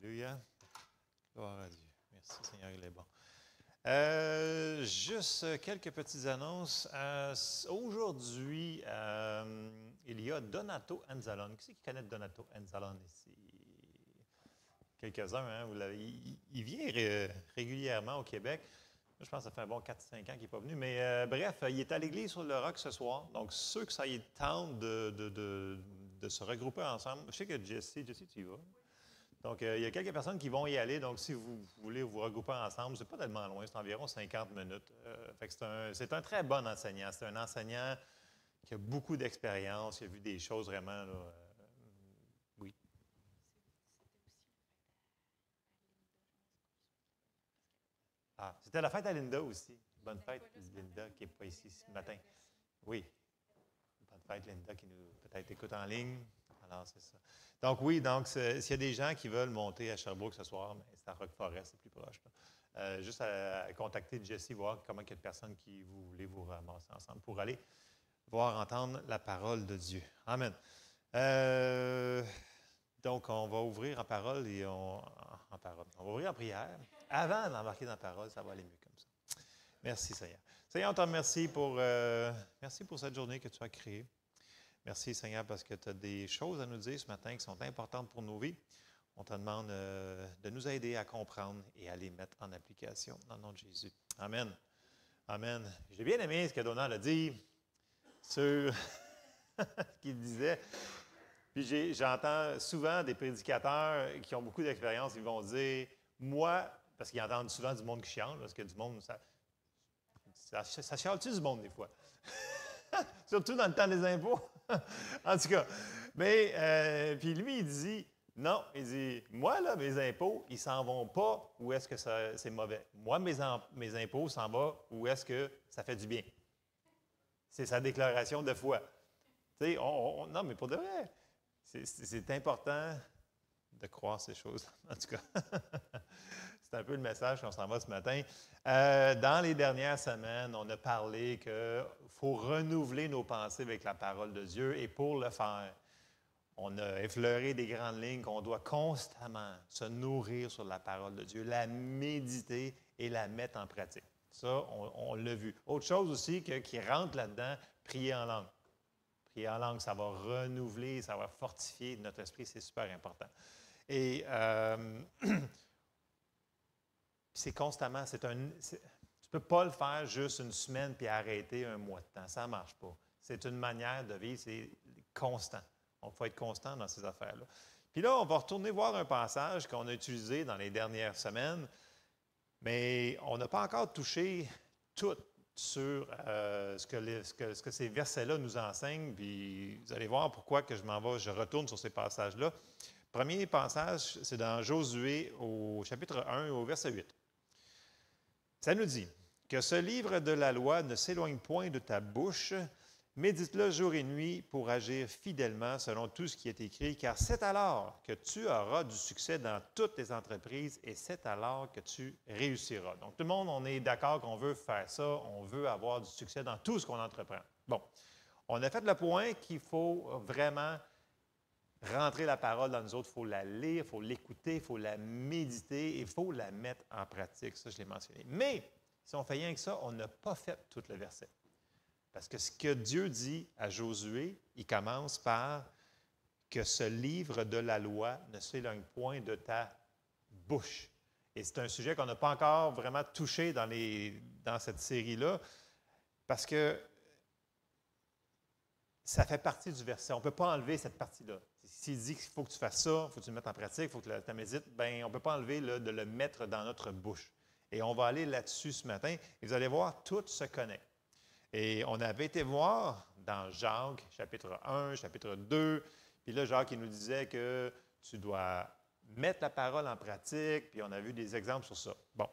Alléluia. Gloire à Dieu. Merci Seigneur, il est bon. Juste quelques petites annonces. Aujourd'hui, il y a Donato Anzalone. Qui c'est qui connaît Donato Anzalone ici? Quelques-uns, hein? Il vient régulièrement au Québec. Je pense que ça fait un bon 4-5 ans qu'il n'est pas venu. Mais bref, il est à l'église sur le Roc ce soir. Donc, ceux que ça y tente de se regrouper ensemble. Je sais que Jesse, tu y vas. Donc, il y a quelques personnes qui vont y aller. Donc, si vous voulez vous regrouper ensemble, c'est pas tellement loin, c'est environ 50 minutes. Fait que c'est un très bon enseignant. C'est un enseignant qui a beaucoup d'expérience, qui a vu des choses vraiment, là, oui. Ah, c'était la fête à Linda aussi. Bonne fête, Linda, qui n'est pas ici ce matin. Oui. Bonne fête, Linda, qui nous peut-être écoute en ligne. Alors, c'est ça. Donc, oui, s'il y a des gens qui veulent monter à Sherbrooke ce soir, c'est à Rock-Forest, c'est plus proche. Juste à contacter Jesse, voir comment il y a de personnes qui vous voulez vous ramasser ensemble pour aller voir entendre la parole de Dieu. Amen. Donc, on va ouvrir en parole et on va ouvrir en prière. Avant d'embarquer dans la parole, ça va aller mieux comme ça. Merci, Seigneur. Seigneur, on te remercie merci pour cette journée que tu as créée. Merci, Seigneur, parce que tu as des choses à nous dire ce matin qui sont importantes pour nos vies. On te demande de nous aider à comprendre et à les mettre en application dans le nom de Jésus. Amen. Amen. J'ai bien aimé ce que Donald a dit sur ce qu'il disait. Puis j'entends souvent des prédicateurs qui ont beaucoup d'expérience, ils vont dire, moi, parce qu'ils entendent souvent du monde qui chiale, parce que du monde, ça chiale-tu du monde des fois? Surtout dans le temps des impôts. En tout cas. Mais, puis lui, il dit, non, il dit, moi, là, mes impôts, ils s'en vont pas où est-ce que c'est mauvais. Moi, mes impôts s'en vont où est-ce que ça fait du bien. C'est sa déclaration de foi. Tu sais, non, mais pour de vrai, c'est important de croire ces choses. En tout cas, c'est un peu le message qu'on s'en va ce matin. Dans les dernières semaines, on a parlé qu'il faut renouveler nos pensées avec la parole de Dieu et pour le faire, on a effleuré des grandes lignes qu'on doit constamment se nourrir sur la parole de Dieu, la méditer et la mettre en pratique. Ça, on l'a vu. Autre chose aussi qui rentre là-dedans, prier en langue. Prier en langue, ça va renouveler, ça va fortifier notre esprit, c'est super important. Et c'est constamment, tu ne peux pas le faire juste une semaine puis arrêter un mois de temps. Ça ne marche pas. C'est une manière de vivre, c'est constant. Donc, il faut être constant dans ces affaires-là. Puis là, on va retourner voir un passage qu'on a utilisé dans les dernières semaines, mais on n'a pas encore touché tout sur ce que ces versets-là nous enseignent. Puis vous allez voir pourquoi que je retourne sur ces passages-là. Premier passage, c'est dans Josué au chapitre 1 au verset 8. Ça nous dit que ce livre de la loi ne s'éloigne point de ta bouche, médite-le jour et nuit pour agir fidèlement selon tout ce qui est écrit, car c'est alors que tu auras du succès dans toutes tes entreprises et c'est alors que tu réussiras. Donc, tout le monde, on est d'accord qu'on veut faire ça, on veut avoir du succès dans tout ce qu'on entreprend. Bon, on a fait le point qu'il faut vraiment rentrer la parole dans nous autres, il faut la lire, il faut l'écouter, il faut la méditer et il faut la mettre en pratique. Ça, je l'ai mentionné. Mais, si on fait rien que ça, on n'a pas fait tout le verset. Parce que ce que Dieu dit à Josué, il commence par que ce livre de la loi ne s'éloigne point de ta bouche. Et c'est un sujet qu'on n'a pas encore vraiment touché dans cette série-là, parce que ça fait partie du verset. On ne peut pas enlever cette partie-là. S'il dit qu'il faut que tu fasses ça, il faut que tu le mettes en pratique, il faut que tu la médites, bien, on ne peut pas enlever de le mettre dans notre bouche. Et on va aller là-dessus ce matin, et vous allez voir, tout se connecte. Et on avait été voir dans Jacques, chapitre 1, chapitre 2, puis là, Jacques, il nous disait que tu dois mettre la parole en pratique, puis on a vu des exemples sur ça. Bon,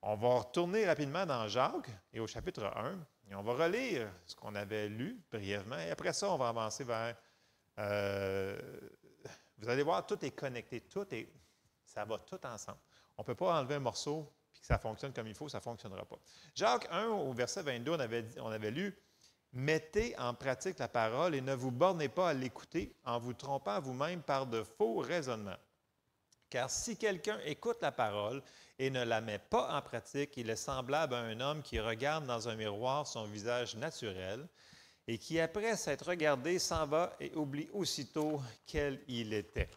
on va retourner rapidement dans Jacques et au chapitre 1, et on va relire ce qu'on avait lu brièvement, et après ça, on va avancer vers... vous allez voir, tout est connecté, ça va tout ensemble. On ne peut pas enlever un morceau puis que ça fonctionne comme il faut, ça ne fonctionnera pas. Jacques 1, au verset 22, on avait lu « Mettez en pratique la parole et ne vous bornez pas à l'écouter en vous trompant vous-même par de faux raisonnements. Car si quelqu'un écoute la parole et ne la met pas en pratique, il est semblable à un homme qui regarde dans un miroir son visage naturel et qui, après s'être regardé, s'en va et oublie aussitôt quel il était.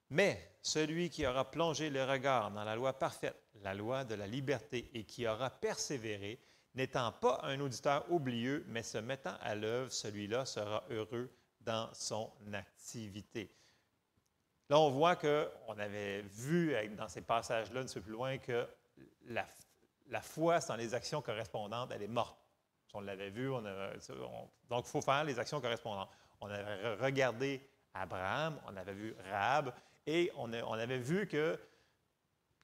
Mais celui qui aura plongé le regard dans la loi parfaite, la loi de la liberté, et qui aura persévéré, n'étant pas un auditeur oublieux, mais se mettant à l'œuvre, celui-là sera heureux dans son activité. Là, on voit qu'on avait vu dans ces passages-là, un petit peu plus loin, que la foi sans les actions correspondantes, elle est morte. On l'avait vu, donc il faut faire les actions correspondantes. On avait regardé Abraham, on avait vu Rahab, et on avait vu qu'ils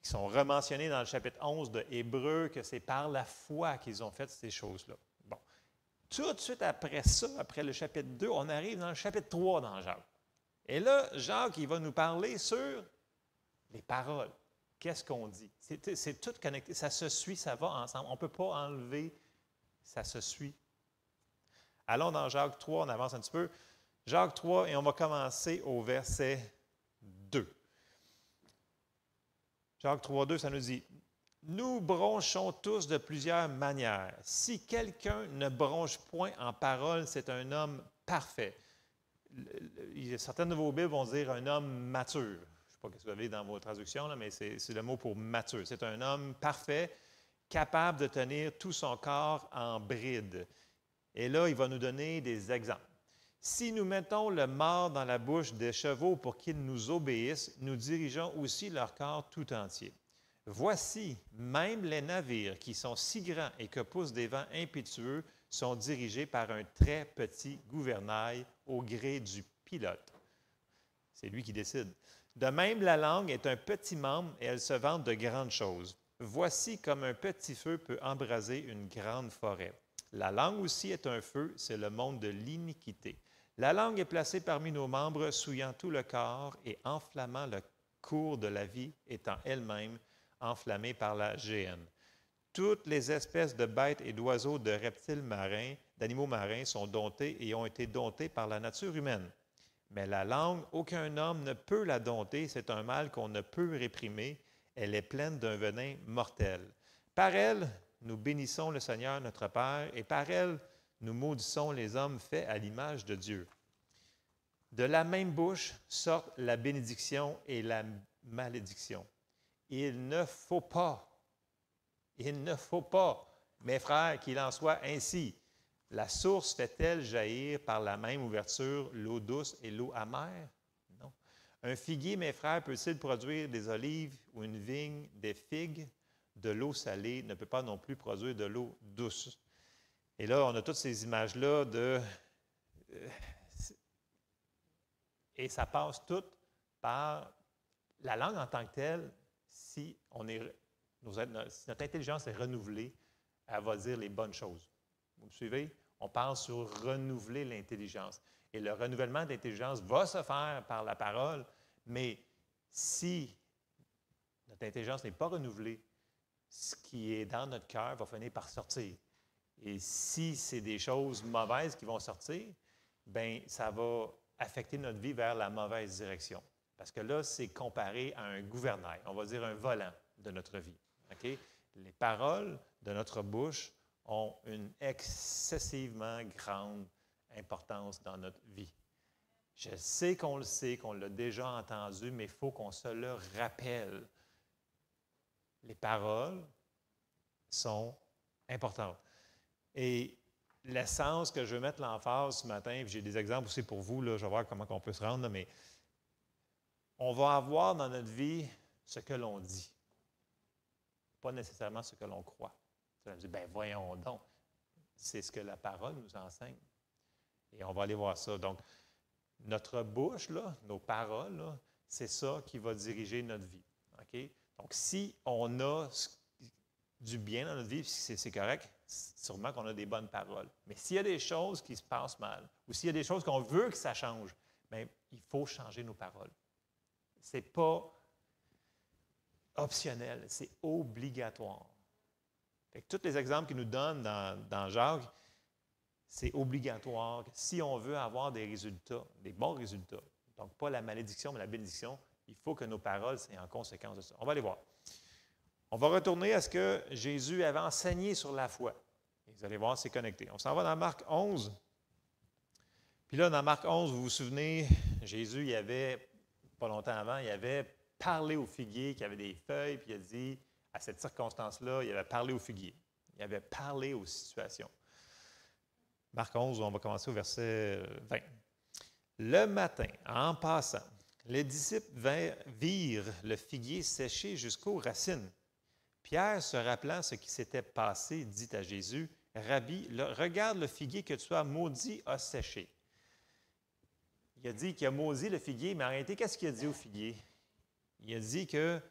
sont rementionnés dans le chapitre 11 de Hébreux, que c'est par la foi qu'ils ont fait ces choses-là. Bon. Tout de suite après ça, après le chapitre 2, on arrive dans le chapitre 3 dans Jacques. Et là, Jacques, il va nous parler sur les paroles. Qu'est-ce qu'on dit? C'est tout connecté. Ça se suit, ça va ensemble. On ne peut pas enlever, ça se suit. Allons dans Jacques 3, on avance un petit peu. Jacques 3, et on va commencer au verset 2. Jacques 3, 2, ça nous dit, « Nous bronchons tous de plusieurs manières. Si quelqu'un ne bronche point en parole, c'est un homme parfait. » Certaines de vos Bibles vont dire un homme mature. Je ne sais pas ce que vous avez dans vos traductions, là, mais c'est le mot pour mature. C'est un homme parfait, capable de tenir tout son corps en bride. Et là, il va nous donner des exemples. Si nous mettons le mors dans la bouche des chevaux pour qu'ils nous obéissent, nous dirigeons aussi leur corps tout entier. Voici, même les navires qui sont si grands et que poussent des vents impétueux sont dirigés par un très petit gouvernail au gré du pilote. C'est lui qui décide. De même, la langue est un petit membre et elle se vante de grandes choses. Voici comme un petit feu peut embraser une grande forêt. La langue aussi est un feu, c'est le monde de l'iniquité. La langue est placée parmi nos membres, souillant tout le corps et enflammant le cours de la vie, étant elle-même enflammée par la géhenne. Toutes les espèces de bêtes et d'oiseaux, de reptiles marins, d'animaux marins sont domptés et ont été domptés par la nature humaine. Mais la langue, aucun homme ne peut la dompter, c'est un mal qu'on ne peut réprimer. Elle est pleine d'un venin mortel. Par elle, nous bénissons le Seigneur notre Père, et par elle, nous maudissons les hommes faits à l'image de Dieu. De la même bouche sortent la bénédiction et la malédiction. Il ne faut pas, mes frères, qu'il en soit ainsi. La source fait-elle jaillir par la même ouverture l'eau douce et l'eau amère? Non. Un figuier, mes frères, peut-il produire des olives ou une vigne des figues? De l'eau salée ne peut pas non plus produire de l'eau douce. Et là, on a toutes ces images-là de... et ça passe tout par la langue en tant que telle. Si notre intelligence est renouvelée, elle va dire les bonnes choses. Vous me suivez? On parle sur renouveler l'intelligence. Et le renouvellement d'intelligence va se faire par la parole, mais si notre intelligence n'est pas renouvelée, ce qui est dans notre cœur va finir par sortir. Et si c'est des choses mauvaises qui vont sortir, bien, ça va affecter notre vie vers la mauvaise direction. Parce que là, c'est comparé à un gouvernail, on va dire un volant de notre vie. Okay? Les paroles de notre bouche ont une excessivement grande importance dans notre vie. Je sais, qu'on l'a déjà entendu, mais il faut qu'on se le rappelle. Les paroles sont importantes. Et l'essence que je veux mettre l'emphase ce matin, puis j'ai des exemples aussi pour vous, là, je vais voir comment on peut se rendre, là, mais on va avoir dans notre vie ce que l'on dit, pas nécessairement ce que l'on croit. Tu vas me dire, bien voyons donc, c'est ce que la parole nous enseigne. Et on va aller voir ça. Donc, notre bouche, là, nos paroles, là, c'est ça qui va diriger notre vie. Okay? Donc, si on a du bien dans notre vie, c'est correct, sûrement qu'on a des bonnes paroles. Mais s'il y a des choses qui se passent mal, ou s'il y a des choses qu'on veut que ça change, bien, il faut changer nos paroles. Ce n'est pas optionnel, c'est obligatoire. Fait que tous les exemples qu'il nous donne dans Jacques, c'est obligatoire. Si on veut avoir des résultats, des bons résultats, donc pas la malédiction, mais la bénédiction, il faut que nos paroles soient en conséquence de ça. On va aller voir. On va retourner à ce que Jésus avait enseigné sur la foi. Et vous allez voir, c'est connecté. On s'en va dans Marc 11. Puis là, dans Marc 11, vous vous souvenez, Jésus, il avait, pas longtemps avant, il avait parlé au figuier qui avait des feuilles, puis il a dit, à cette circonstance-là, il avait parlé au figuier. Il avait parlé aux situations. Marc 11, on va commencer au verset 20. Le matin, en passant, les disciples virent le figuier séché jusqu'aux racines. Pierre, se rappelant ce qui s'était passé, dit à Jésus, « Rabbi, regarde le figuier que tu as maudit a séché. » Il a dit qu'il a maudit le figuier, mais en réalité, qu'est-ce qu'il a dit au figuier? Il a dit que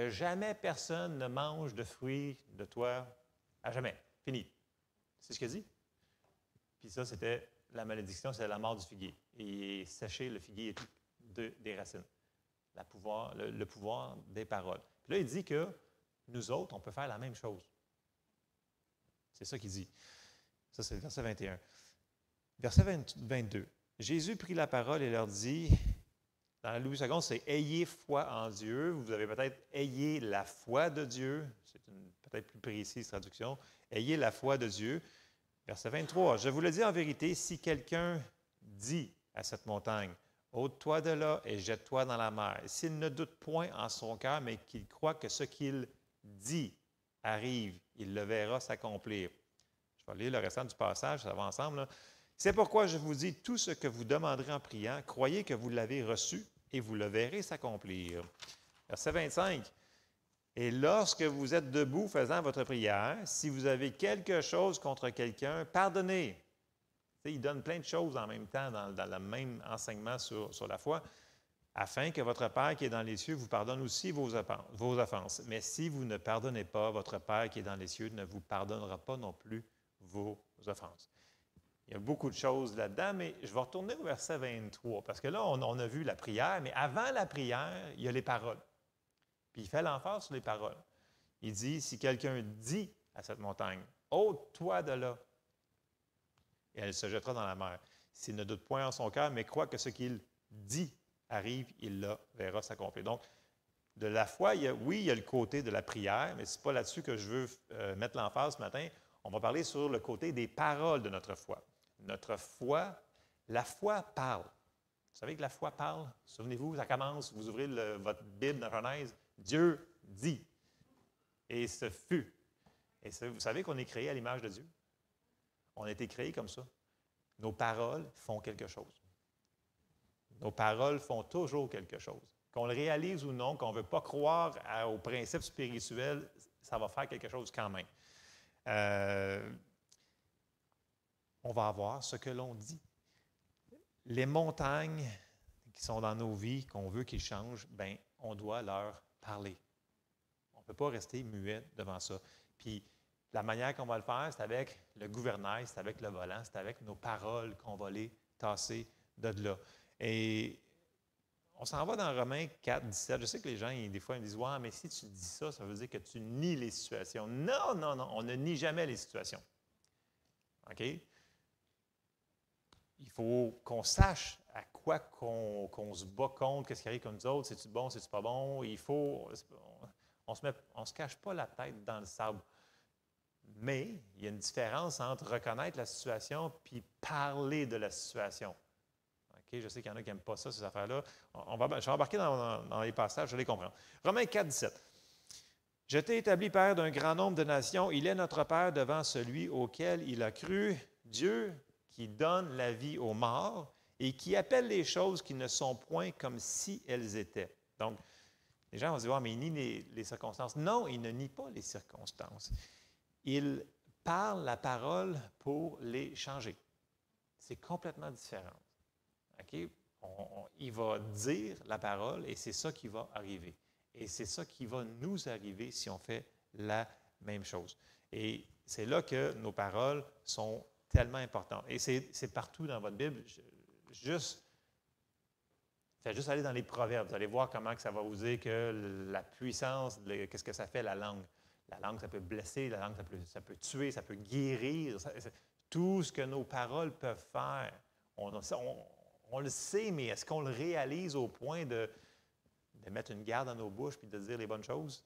jamais personne ne mange de fruits de toi, à jamais. Fini. C'est ce qu'il a dit? Puis ça, c'était la malédiction, c'était la mort du figuier. Et sécher le figuier des racines. Le pouvoir des paroles. Puis là, il dit que nous autres, on peut faire la même chose. C'est ça qu'il dit. Ça, c'est le verset 21. Verset 22. Jésus prit la parole et leur dit, dans la Louis II, c'est « Ayez foi en Dieu ». Vous avez peut-être « Ayez la foi de Dieu ». C'est une peut-être plus précise traduction. « Ayez la foi de Dieu ». Verset 23. « Je vous le dis en vérité, si quelqu'un dit à cette montagne, ôte-toi de là et jette-toi dans la mer. S'il ne doute point en son cœur, mais qu'il croit que ce qu'il dit arrive, il le verra s'accomplir. » Je vais lire le restant du passage, ça va ensemble. Là. « C'est pourquoi je vous dis, tout ce que vous demanderez en priant, croyez que vous l'avez reçu et vous le verrez s'accomplir. » Verset 25. « Et lorsque vous êtes debout faisant votre prière, si vous avez quelque chose contre quelqu'un, pardonnez. » Il donne plein de choses en même temps dans le même enseignement sur la foi, afin que votre Père qui est dans les cieux vous pardonne aussi vos offenses. Mais si vous ne pardonnez pas, votre Père qui est dans les cieux ne vous pardonnera pas non plus vos offenses. Il y a beaucoup de choses là-dedans, mais je vais retourner au verset 23, parce que là, on a vu la prière, mais avant la prière, il y a les paroles. Puis il fait l'emphase sur les paroles. Il dit, si quelqu'un dit à cette montagne, « ôte-toi de là », et elle se jettera dans la mer. S'il ne doute point en son cœur, mais croit que ce qu'il dit arrive, il la verra s'accomplir. Donc, de la foi, il y a le côté de la prière, mais ce n'est pas là-dessus que je veux mettre l'emphase ce matin. On va parler sur le côté des paroles de notre foi. Notre foi, la foi parle. Vous savez que la foi parle? Souvenez-vous, ça commence, vous ouvrez votre Bible dans Genèse, Dieu dit. Et ce fut. Et vous savez qu'on est créé à l'image de Dieu? On a été créé comme ça. Nos paroles font quelque chose. Nos paroles font toujours quelque chose. Qu'on le réalise ou non, qu'on ne veut pas croire aux principes spirituels, ça va faire quelque chose quand même. On va avoir ce que l'on dit. Les montagnes qui sont dans nos vies, qu'on veut qu'ils changent, bien, on doit leur parler. On ne peut pas rester muet devant ça. Puis, la manière qu'on va le faire, c'est avec le gouvernail, c'est avec le volant, c'est avec nos paroles qu'on va les tasser de là. Et on s'en va dans Romains 4, 17. Je sais que les gens, des fois, ils me disent « Ouais, mais si tu dis ça, ça veut dire que tu nies les situations. » Non, non, non, on ne nie jamais les situations. OK? Il faut qu'on sache à quoi qu'on se bat contre, qu'est-ce qui arrive comme nous autres, c'est-tu bon, c'est-tu pas bon. Il faut, on se cache pas la tête dans le sable. Mais il y a une différence entre reconnaître la situation puis parler de la situation. Okay? Je sais qu'il y en a qui n'aiment pas ça, ces affaires-là. Je vais embarquer dans les passages, je les comprends. Romains 4, 17. « Je t'ai établi père d'un grand nombre de nations. Il est notre père devant celui auquel il a cru, Dieu qui donne la vie aux morts et qui appelle les choses qui ne sont point comme si elles étaient. » Donc, les gens vont se dire, mais il nie les circonstances. Non, il ne nie pas les circonstances. Il parle la parole pour les changer. C'est complètement différent. Okay? Il va dire la parole et c'est ça qui va arriver. Et c'est ça qui va nous arriver si on fait la même chose. Et c'est là que nos paroles sont tellement importantes. Et c'est partout dans votre Bible. Faites juste aller dans les Proverbes. Vous allez voir comment que ça va vous dire que la puissance, qu'est-ce que ça fait la langue. La langue, ça peut blesser, la langue, ça peut tuer, ça peut guérir. Tout ce que nos paroles peuvent faire, on le sait, mais est-ce qu'on le réalise au point de de mettre une garde dans nos bouches puis de dire les bonnes choses.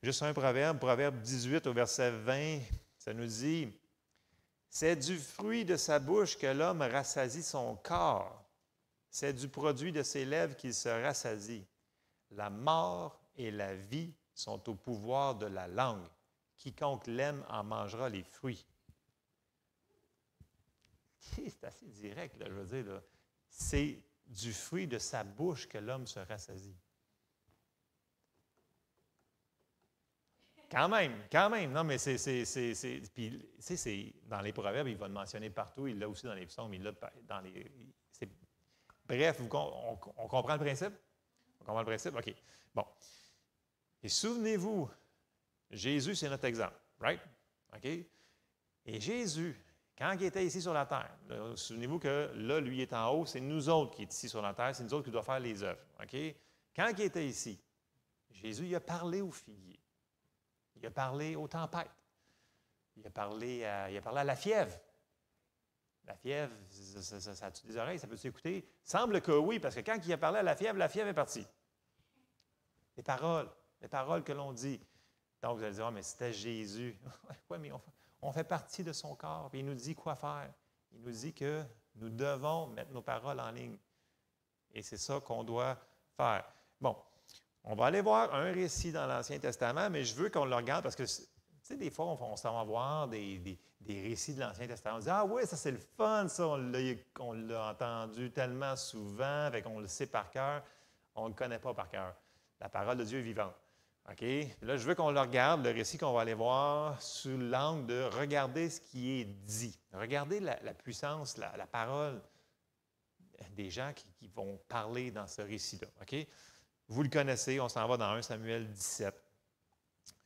Juste un proverbe, Proverbe 18 au verset 20, ça nous dit « C'est du fruit de sa bouche que l'homme rassasie son corps. C'est du produit de ses lèvres qu'il se rassasie. La mort et la vie sont au pouvoir de la langue. Quiconque l'aime en mangera les fruits. » C'est assez direct, là, je veux dire. Là. C'est du fruit de sa bouche que l'homme se rassasie. Quand même. Non, mais c'est puis, tu sais, c'est dans les proverbes, il va le mentionner partout. Il l'a aussi dans les psaumes, il l'a dans les... Bref, on comprend le principe? On comprend le principe? OK. Bon. Et souvenez-vous, Jésus, c'est notre exemple, right? OK? Et Jésus, quand il était ici sur la terre, souvenez-vous que là, lui est en haut, c'est nous autres qui est ici sur la terre, c'est nous autres qui doivent faire les œuvres. OK? Quand il était ici, Jésus, il a parlé aux figuiers. Il a parlé aux tempêtes. Il a parlé à la fièvre. La fièvre, ça a-tu des oreilles? Ça peut-tu écouter? Semble que oui, parce que quand il a parlé à la fièvre est partie. Les paroles que l'on dit. Donc, vous allez dire, oh, mais c'était Jésus. Oui, mais on fait partie de son corps, puis il nous dit quoi faire. Il nous dit que nous devons mettre nos paroles en ligne. Et c'est ça qu'on doit faire. Bon, on va aller voir un récit dans l'Ancien Testament, mais je veux qu'on le regarde parce que, tu sais, des fois, on s'en va voir des récits de l'Ancien Testament. On dit, ah oui, ça c'est le fun, ça, on l'a entendu tellement souvent, fait qu'on le sait par cœur. On ne le connaît pas par cœur. La parole de Dieu est vivante. OK? Là, je veux qu'on le regarde, le récit qu'on va aller voir, sous l'angle de regarder ce qui est dit. Regardez la puissance, la parole des gens qui vont parler dans ce récit-là. OK? Vous le connaissez, on s'en va dans 1 Samuel 17.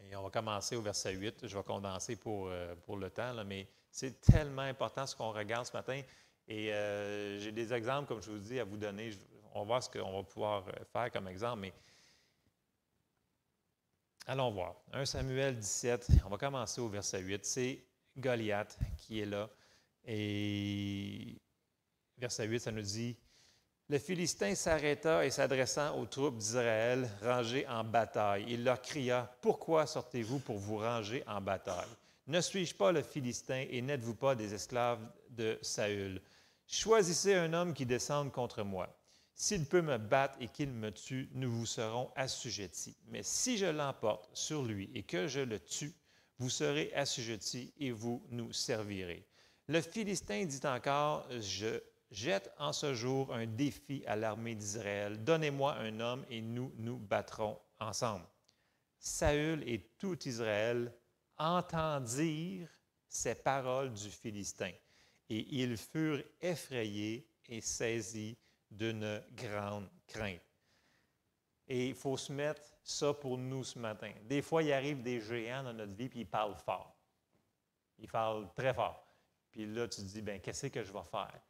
Et on va commencer au verset 8. Je vais condenser pour le temps, là, mais c'est tellement important ce qu'on regarde ce matin. Et j'ai des exemples, comme je vous dis, à vous donner. On va voir ce qu'on va pouvoir faire comme exemple, mais allons voir. 1 Samuel 17, on va commencer au verset 8. C'est Goliath qui est là. Et verset 8, ça nous dit « Le Philistin s'arrêta et s'adressant aux troupes d'Israël rangées en bataille, il leur cria « Pourquoi sortez-vous pour vous ranger en bataille? Ne suis-je pas le Philistin et n'êtes-vous pas des esclaves de Saül? Choisissez un homme qui descende contre moi. S'il peut me battre et qu'il me tue, nous vous serons assujettis. Mais si je l'emporte sur lui et que je le tue, vous serez assujettis et vous nous servirez. » Le Philistin dit encore « Je jette en ce jour un défi à l'armée d'Israël. Donnez-moi un homme et nous nous battrons ensemble. » Saül et tout Israël entendirent ces paroles du Philistin et ils furent effrayés et saisis d'une grande crainte. Et il faut se mettre ça pour nous ce matin. Des fois, il arrive des géants dans notre vie puis ils parlent fort. Ils parlent très fort. Puis là, tu te dis, bien, qu'est-ce que je vais faire?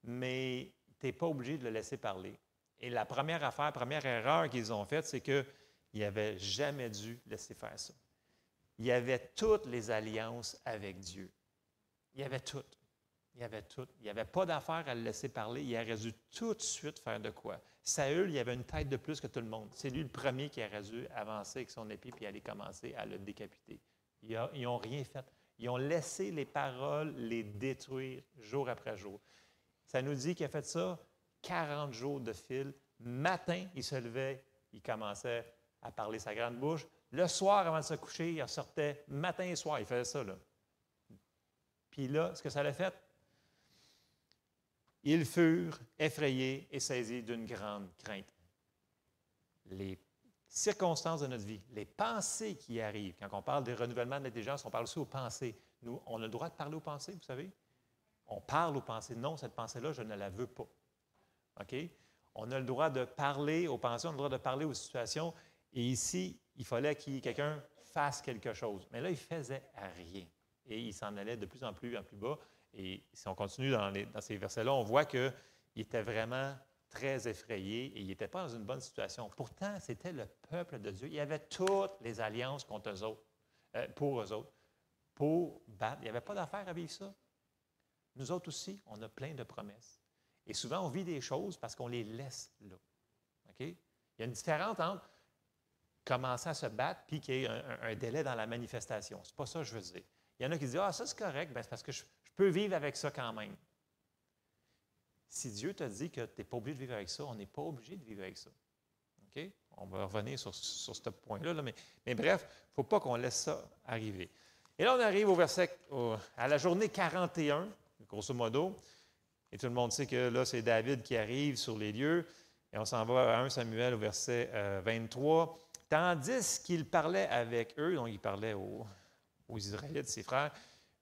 Mais tu n'es pas obligé de le laisser parler. Et la première erreur qu'ils ont faite, c'est qu'ils n'avaient jamais dû laisser faire ça. Il y avait toutes les alliances avec Dieu. Il y avait toutes. Il n'y avait pas d'affaire à le laisser parler. Il aurait dû tout de suite faire de quoi. Saül, il avait une tête de plus que tout le monde. C'est lui le premier qui aurait dû avancer avec son épée et aller commencer à le décapiter. Ils n'ont rien fait. Ils ont laissé les paroles les détruire jour après jour. Ça nous dit qu'il a fait ça 40 jours de fil. Matin, il se levait, il commençait à parler sa grande bouche. Le soir, avant de se coucher, il ressortait matin et soir. Il faisait ça, là. Puis là, ce que ça l'a fait, ils furent effrayés et saisis d'une grande crainte. Les circonstances de notre vie, les pensées qui arrivent, quand on parle des renouvellements de l'intelligence, on parle aussi aux pensées. Nous, on a le droit de parler aux pensées, vous savez? On parle aux pensées. Non, cette pensée-là, je ne la veux pas. OK? On a le droit de parler aux pensées, on a le droit de parler aux situations. Et ici, il fallait que quelqu'un fasse quelque chose. Mais là, il ne faisait rien. Et il s'en allait de plus en plus bas. Et si on continue dans ces versets-là, on voit qu'il était vraiment très effrayé et il n'était pas dans une bonne situation. Pourtant, c'était le peuple de Dieu. Il y avait toutes les alliances contre eux autres, pour eux autres, pour battre. Il n'y avait pas d'affaire à vivre ça. Nous autres aussi, on a plein de promesses. Et souvent, on vit des choses parce qu'on les laisse là. OK? Il y a une différence entre commencer à se battre puis qu'il y ait un délai dans la manifestation. C'est pas ça que je veux dire. Il y en a qui disent « Ah, ça c'est correct, ben, c'est parce que je peux vivre avec ça quand même. » Si Dieu te dit que tu n'es pas obligé de vivre avec ça, on n'est pas obligé de vivre avec ça. OK? On va revenir sur ce point-là, mais bref, il ne faut pas qu'on laisse ça arriver. Et là, on arrive à la journée 41, grosso modo, et tout le monde sait que là, c'est David qui arrive sur les lieux, et on s'en va à 1 Samuel au verset 23. Tandis qu'il parlait avec eux, donc il parlait aux Israélites, ses frères,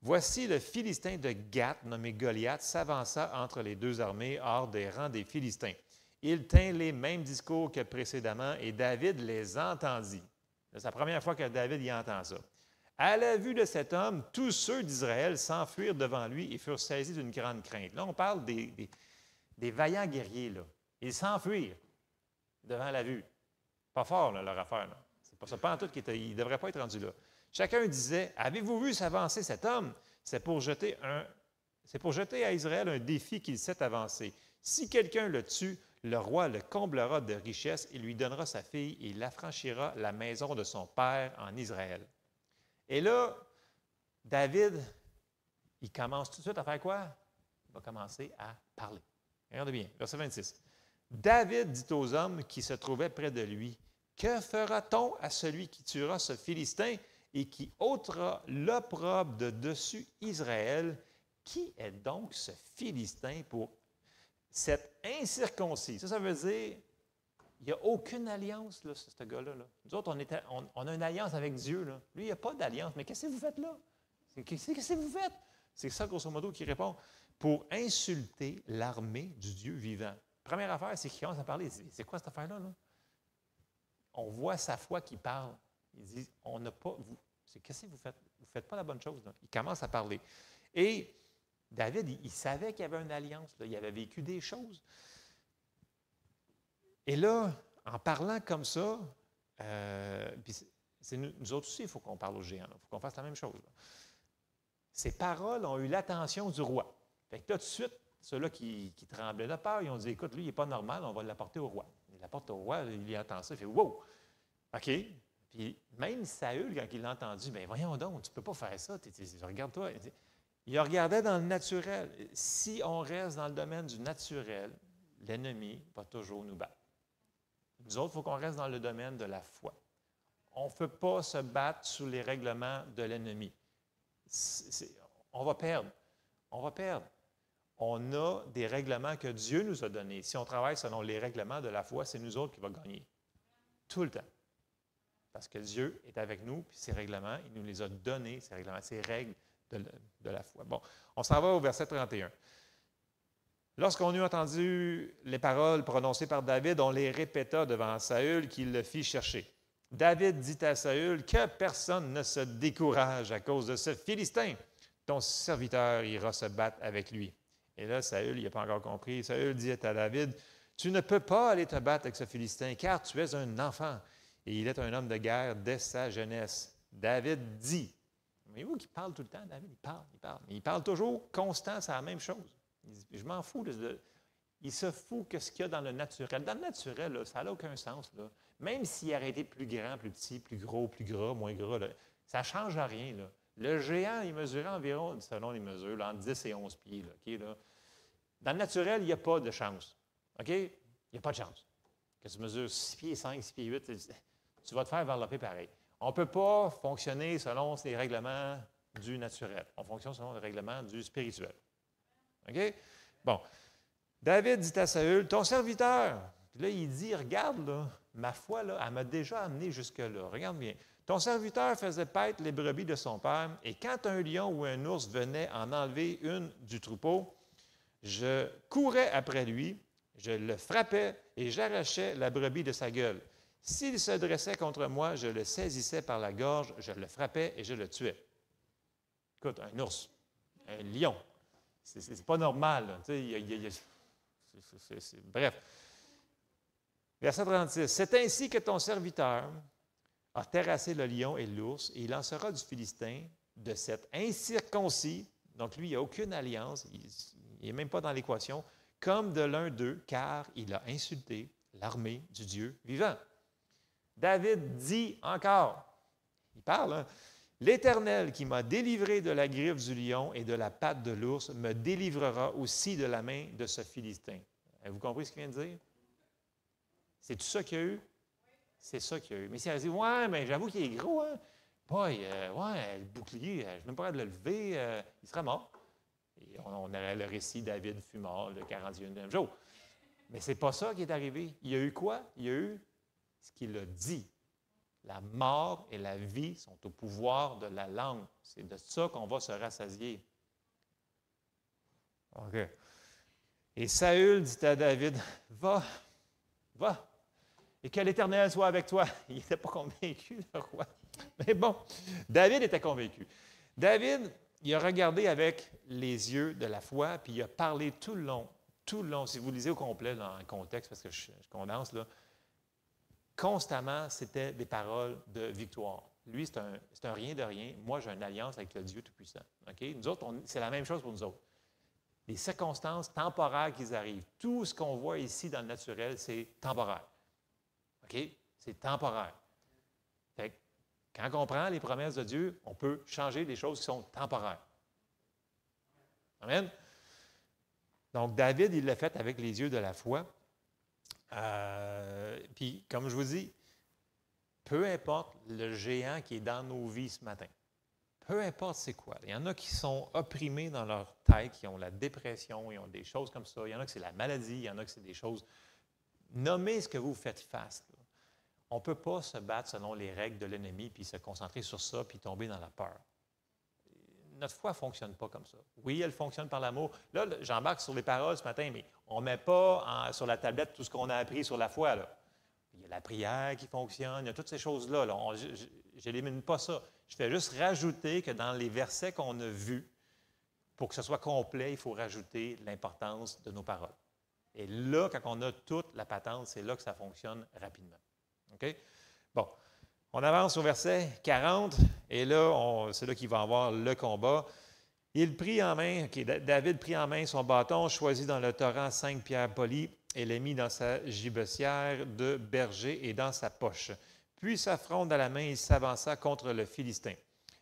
voici le Philistin de Gath, nommé Goliath, s'avança entre les deux armées hors des rangs des Philistins. Il tint les mêmes discours que précédemment et David les entendit. C'est la première fois que David y entend ça. À la vue de cet homme, tous ceux d'Israël s'enfuirent devant lui et furent saisis d'une grande crainte. Là, on parle des vaillants guerriers. Là. Ils s'enfuirent devant la vue. Pas fort, là, leur affaire. Là. C'est pas ça, pas en tout ils ne devraient pas être rendus là. Chacun disait, avez-vous vu s'avancer cet homme? C'est pour jeter à Israël un défi qu'il s'est avancé. Si quelqu'un le tue, le roi le comblera de richesses et lui donnera sa fille et il affranchira la maison de son père en Israël. Et là, David, il commence tout de suite à faire quoi? Il va commencer à parler. Regardez bien, verset 26. David dit aux hommes qui se trouvaient près de lui, « Que fera-t-on à celui qui tuera ce Philistin et qui ôtera l'opprobre de dessus Israël? Qui est donc ce Philistin pour cet incirconcis? » Ça veut dire, il n'y a aucune alliance, là, ce gars-là. Là. Nous autres, on a une alliance avec Dieu. Là. Lui, il n'y a pas d'alliance. Mais qu'est-ce que vous faites là? Qu'est-ce que vous faites? C'est ça, grosso modo, qui répond. Pour insulter l'armée du Dieu vivant. Première affaire, c'est qu'il commence à parler. C'est quoi cette affaire-là? Là? On voit sa foi qui parle. Il dit, on n'a pas... Qu'est-ce que vous faites? Vous ne faites pas la bonne chose. Là. Il commence à parler. Et David, il savait qu'il y avait une alliance. Là. Il avait vécu des choses. Et là, en parlant comme ça, nous autres aussi, il faut qu'on parle aux géants. Il faut qu'on fasse la même chose. Là. Ces paroles ont eu l'attention du roi. Fait que là, tout de suite, ceux-là qui tremblaient de peur, ils ont dit, écoute, lui, il n'est pas normal, on va l'apporter au roi. Il l'apporte au roi, il y entend ça, il fait, wow! OK. Puis même Saül, quand il l'a entendu, bien, voyons donc, tu ne peux pas faire ça. Regarde-toi. Il regardait dans le naturel. Si on reste dans le domaine du naturel, l'ennemi va toujours nous battre. Nous autres, il faut qu'on reste dans le domaine de la foi. On ne peut pas se battre sous les règlements de l'ennemi. On va perdre. On va perdre. On a des règlements que Dieu nous a donnés. Si on travaille selon les règlements de la foi, c'est nous autres qui va gagner. Tout le temps. Parce que Dieu est avec nous, puis ses règlements, il nous les a donnés, ces règlements, ces règles de la foi. Bon, on s'en va au verset 31. Lorsqu'on eut entendu les paroles prononcées par David, on les répéta devant Saül qui le fit chercher. David dit à Saül, « Que personne ne se décourage à cause de ce Philistin. Ton serviteur ira se battre avec lui. » Et là, Saül, il n'a pas encore compris. Saül dit à David, « Tu ne peux pas aller te battre avec ce Philistin, car tu es un enfant. Et il est un homme de guerre dès sa jeunesse. » David dit, mais où qu'il parle tout le temps, David? Il parle. Mais il parle toujours constant, c'est la même chose. Il dit, je m'en fous. Il se fout que ce qu'il y a dans le naturel. Dans le naturel, là, ça n'a aucun sens. Là. Même s'il aurait été plus grand, plus petit, plus gros, plus gras, moins gras, là, ça ne change rien. Là. Le géant, il mesurait environ, selon les mesures, là, entre 10 et 11 pieds. Là, okay, là. Dans le naturel, il n'y a pas de chance. OK? Il n'y a pas de chance. Que tu mesures 6 pieds 5, 6 pieds 8, tu vas te faire envelopper pareil. On ne peut pas fonctionner selon les règlements du naturel. On fonctionne selon les règlements du spirituel. OK? Bon. David dit à Saül, « Ton serviteur. » Puis là, il dit, « Regarde, là, ma foi, là, elle m'a déjà amené jusque-là. Regarde bien. Ton serviteur faisait paître les brebis de son père, et quand un lion ou un ours venait en enlever une du troupeau, je courais après lui, je le frappais et j'arrachais la brebis de sa gueule. S'il se dressait contre moi, je le saisissais par la gorge, je le frappais et je le tuais. » Écoute, un ours, un lion, c'est pas normal. Bref. Verset 36. « C'est ainsi que ton serviteur a terrassé le lion et l'ours, et il en sera du Philistin, de cet incirconcis. » Donc, lui, il n'y a aucune alliance, il n'est même pas dans l'équation, « comme de l'un d'eux, car il a insulté l'armée du Dieu vivant. David dit encore, il parle, hein, « L'Éternel qui m'a délivré de la griffe du lion et de la patte de l'ours me délivrera aussi de la main de ce Philistin. » Avez-vous compris ce qu'il vient de dire? C'est tout ça qu'il y a eu? C'est ça qu'il y a eu. Mais si elle dit, « Ouais, mais j'avoue qu'il est gros, hein? Boy, ouais, le bouclier, je n'ai même pas hâte de le lever, il sera mort. » Et on aurait le récit, David fut mort le 41e jour. Mais ce n'est pas ça qui est arrivé. Il y a eu quoi? Il y a eu ce qu'il a dit. La mort et la vie sont au pouvoir de la langue. C'est de ça qu'on va se rassasier. OK. Et Saül dit à David, « Va, va, et que l'Éternel soit avec toi. » Il n'était pas convaincu, le roi. Mais bon, David était convaincu. David, il a regardé avec les yeux de la foi, puis il a parlé tout le long. Si vous lisez au complet dans le contexte, parce que je condense, là, constamment, c'était des paroles de victoire. Lui, c'est un rien de rien. Moi, j'ai une alliance avec le Dieu Tout-Puissant. Okay? Nous autres, c'est la même chose pour nous autres. Les circonstances temporaires qui arrivent, tout ce qu'on voit ici dans le naturel, c'est temporaire. OK? C'est temporaire. Fait que, quand on prend les promesses de Dieu, on peut changer des choses qui sont temporaires. Amen? Donc, David, il l'a fait avec les yeux de la foi. Puis, comme je vous dis, peu importe le géant qui est dans nos vies ce matin, peu importe c'est quoi. Il y en a qui sont opprimés dans leur tête, qui ont la dépression, ils ont des choses comme ça. Il y en a que c'est la maladie, il y en a que c'est des choses. Nommez ce que vous faites face. Là. On ne peut pas se battre selon les règles de l'ennemi, puis se concentrer sur ça, puis tomber dans la peur. Notre foi ne fonctionne pas comme ça. Oui, elle fonctionne par l'amour. Là, j'embarque sur les paroles ce matin, mais on ne met pas sur la tablette tout ce qu'on a appris sur la foi. Là. Il y a la prière qui fonctionne, il y a toutes ces choses-là. Là. Je n'élimine pas ça. Je fais juste rajouter que dans les versets qu'on a vus, pour que ce soit complet, il faut rajouter l'importance de nos paroles. Et là, quand on a toute la patente, c'est là que ça fonctionne rapidement. OK? Bon. On avance au verset 40, et là, c'est là qu'il va avoir le combat. Il prit en main, David prit en main son bâton, choisit dans le torrent 5 pierres polies, et les mit dans sa gibecière de berger et dans sa poche. Puis sa fronde à la main, il s'avança contre le Philistin.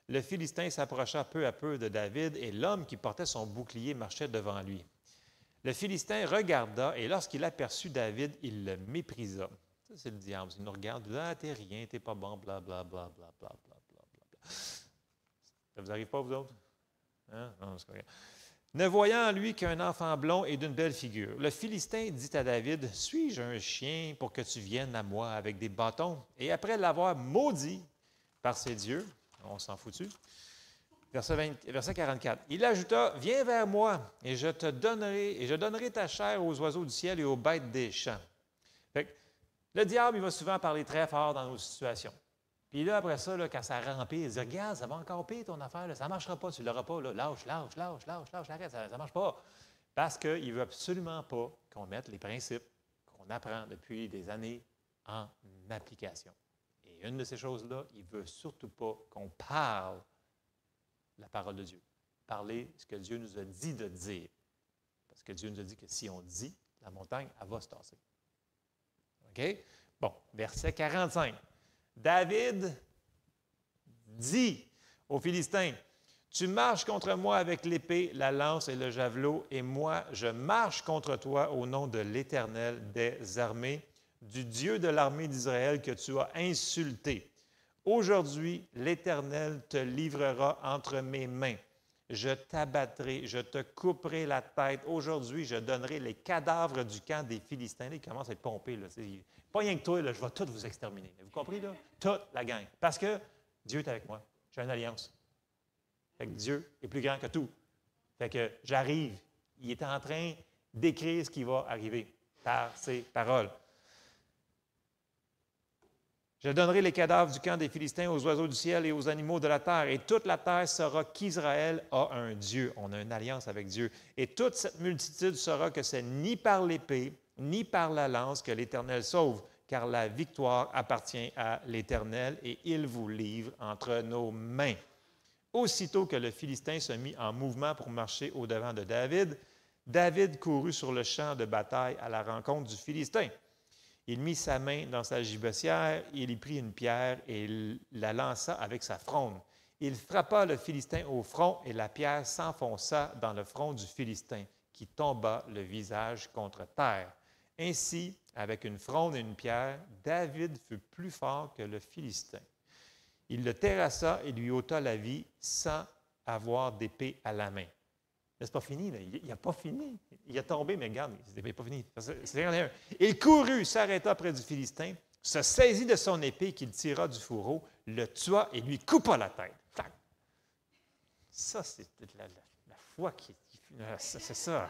Le Philistin s'approcha peu à peu de David, et l'homme qui portait son bouclier marchait devant lui. Le Philistin regarda, et lorsqu'il aperçut David, il le méprisa. Ça, c'est le diable. Il nous regarde, il dit, « Ah, t'es rien, t'es pas bon, blablabla, blablabla, blablabla. » Ça vous arrive pas, vous autres? Hein? Non, c'est pas rien. Ne voyant en lui qu'un enfant blond et d'une belle figure, le Philistin dit à David, « Suis-je un chien pour que tu viennes à moi avec des bâtons? » Et après l'avoir maudit par ses dieux, on s'en foutu, verset 44, il ajouta, « Viens vers moi, et je donnerai ta chair aux oiseaux du ciel et aux bêtes des champs. » Fait que, le diable, il va souvent parler très fort dans nos situations. Puis là, après ça, là, quand ça rampille, il dit, « Regarde, ça va encore pire ton affaire, là, ça ne marchera pas, tu ne l'auras pas, là. Lâche, arrête, ça ne marche pas. » Parce qu'il ne veut absolument pas qu'on mette les principes qu'on apprend depuis des années en application. Et une de ces choses-là, il ne veut surtout pas qu'on parle la parole de Dieu. Parler ce que Dieu nous a dit de dire. Parce que Dieu nous a dit que si on dit, la montagne, elle va se tasser. OK? Bon, verset 45. David dit aux Philistins, « Tu marches contre moi avec l'épée, la lance et le javelot, et moi, je marche contre toi au nom de l'Éternel des armées, du Dieu de l'armée d'Israël que tu as insulté. Aujourd'hui, l'Éternel te livrera entre mes mains. Je t'abattrai, je te couperai la tête. Aujourd'hui, je donnerai les cadavres du camp des Philistins. Là, ils commencent à être pompés. Là. Pas rien que toi, là, je vais tous vous exterminer. Vous comprenez? Là? Toute la gang. Parce que Dieu est avec moi. J'ai une alliance. Fait que Dieu est plus grand que tout. Fait que j'arrive. Il est en train d'écrire ce qui va arriver par ses paroles. Je donnerai les cadavres du camp des Philistins aux oiseaux du ciel et aux animaux de la terre, et toute la terre saura qu'Israël a un Dieu. On a une alliance avec Dieu. Et toute cette multitude saura que c'est ni par l'épée, ni par la lance que l'Éternel sauve, car la victoire appartient à l'Éternel, et il vous livre entre nos mains. Aussitôt que le Philistin se mit en mouvement pour marcher au-devant de David, David courut sur le champ de bataille à la rencontre du Philistin. Il mit sa main dans sa gibecière, il y prit une pierre et la lança avec sa fronde. Il frappa le Philistin au front et la pierre s'enfonça dans le front du Philistin, qui tomba le visage contre terre. Ainsi, avec une fronde et une pierre, David fut plus fort que le Philistin. Il le terrassa et lui ôta la vie sans avoir d'épée à la main. Mais ce n'est pas fini, là. Il n'a pas fini. Il a tombé, mais regarde, ce n'est pas fini. Il courut, s'arrêta près du Philistin, se saisit de son épée qu'il tira du fourreau, le tua et lui coupa la tête. Ça, c'est la foi qui c'est ça.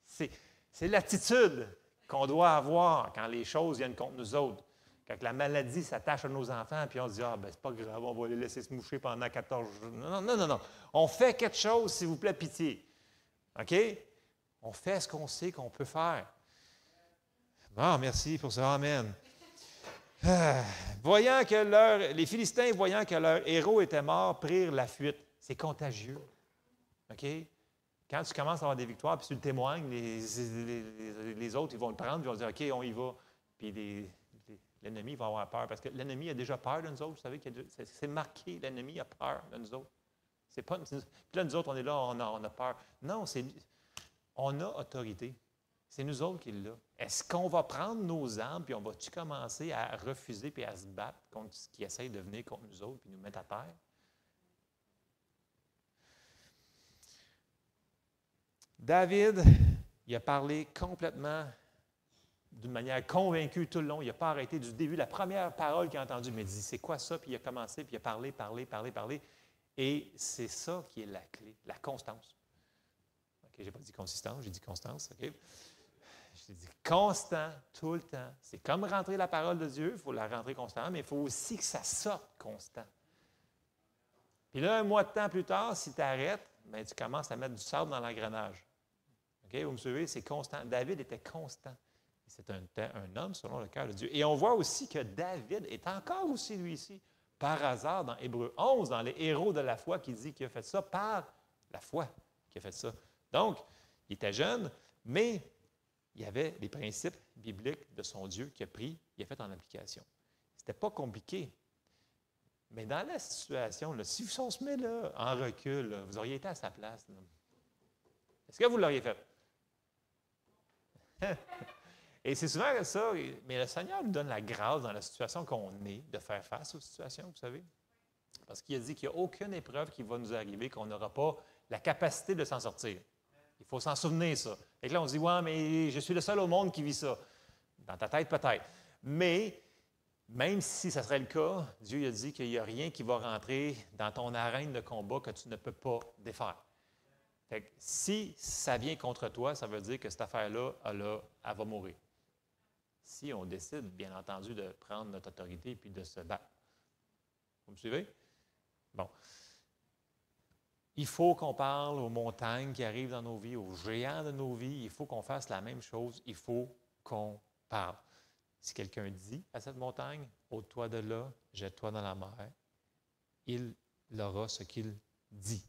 C'est l'attitude qu'on doit avoir quand les choses viennent contre nous autres. Quand la maladie s'attache à nos enfants, puis on se dit, ah, ben c'est pas grave, on va les laisser se moucher pendant 14 jours. Non, non, non, non. On fait quelque chose, s'il vous plaît, pitié. OK? On fait ce qu'on sait qu'on peut faire. Bon, merci pour ça. Amen. Voyant que les Philistins, voyant que leur héros était mort, prirent la fuite. C'est contagieux. OK? Quand tu commences à avoir des victoires, puis tu le témoignes, les autres, ils vont le prendre, ils vont dire, OK, on y va. Puis l'ennemi va avoir peur, parce que l'ennemi a déjà peur de nous autres. Vous savez, c'est marqué, l'ennemi a peur de nous autres. C'est pas, puis là, nous autres, on est là, on a peur. Non, on a autorité. C'est nous autres qui l'avons. Est-ce qu'on va prendre nos armes, puis on va-tu commencer à refuser puis à se battre contre ce qui essaye de venir contre nous autres, puis nous mettre à terre? David, il a parlé complètement d'une manière convaincue tout le long. Il n'a pas arrêté du début. La première parole qu'il a entendue, il m'a dit, c'est quoi ça? Puis il a commencé, puis il a parlé. Et c'est ça qui est la clé, la constance. OK, je n'ai pas dit consistance, j'ai dit constance. OK? J'ai dit constant, tout le temps. C'est comme rentrer la parole de Dieu, il faut la rentrer constamment, mais il faut aussi que ça sorte constant. Puis là, un mois de temps plus tard, si tu arrêtes, bien, tu commences à mettre du sable dans l'engrenage. OK, vous me suivez? C'est constant. David était constant. C'est un homme selon le cœur de Dieu. Et on voit aussi que David est encore aussi, lui ici, par hasard, dans Hébreux 11, dans les héros de la foi, qui dit qu'il a fait ça par la foi qu'il a fait ça. Donc, il était jeune, mais il y avait les principes bibliques de son Dieu qu'il a pris, il a fait en application. Ce n'était pas compliqué. Mais dans la situation, là, si on se met là, en recul, là, vous auriez été à sa place. Là. Est-ce que vous l'auriez fait? Et c'est souvent ça, mais le Seigneur nous donne la grâce dans la situation qu'on est de faire face aux situations, vous savez. Parce qu'il a dit qu'il n'y a aucune épreuve qui va nous arriver qu'on n'aura pas la capacité de s'en sortir. Il faut s'en souvenir, ça. Et là, on se dit, ouais, mais je suis le seul au monde qui vit ça. Dans ta tête, peut-être. Mais, même si ce serait le cas, Dieu a dit qu'il n'y a rien qui va rentrer dans ton arène de combat que tu ne peux pas défaire. Fait que si ça vient contre toi, ça veut dire que cette affaire-là, elle va mourir. Si on décide, bien entendu, de prendre notre autorité et puis de se battre. Vous me suivez? Bon. Il faut qu'on parle aux montagnes qui arrivent dans nos vies, aux géants de nos vies. Il faut qu'on fasse la même chose. Il faut qu'on parle. Si quelqu'un dit à cette montagne, ôte-toi de là, jette-toi dans la mer, il aura ce qu'il dit.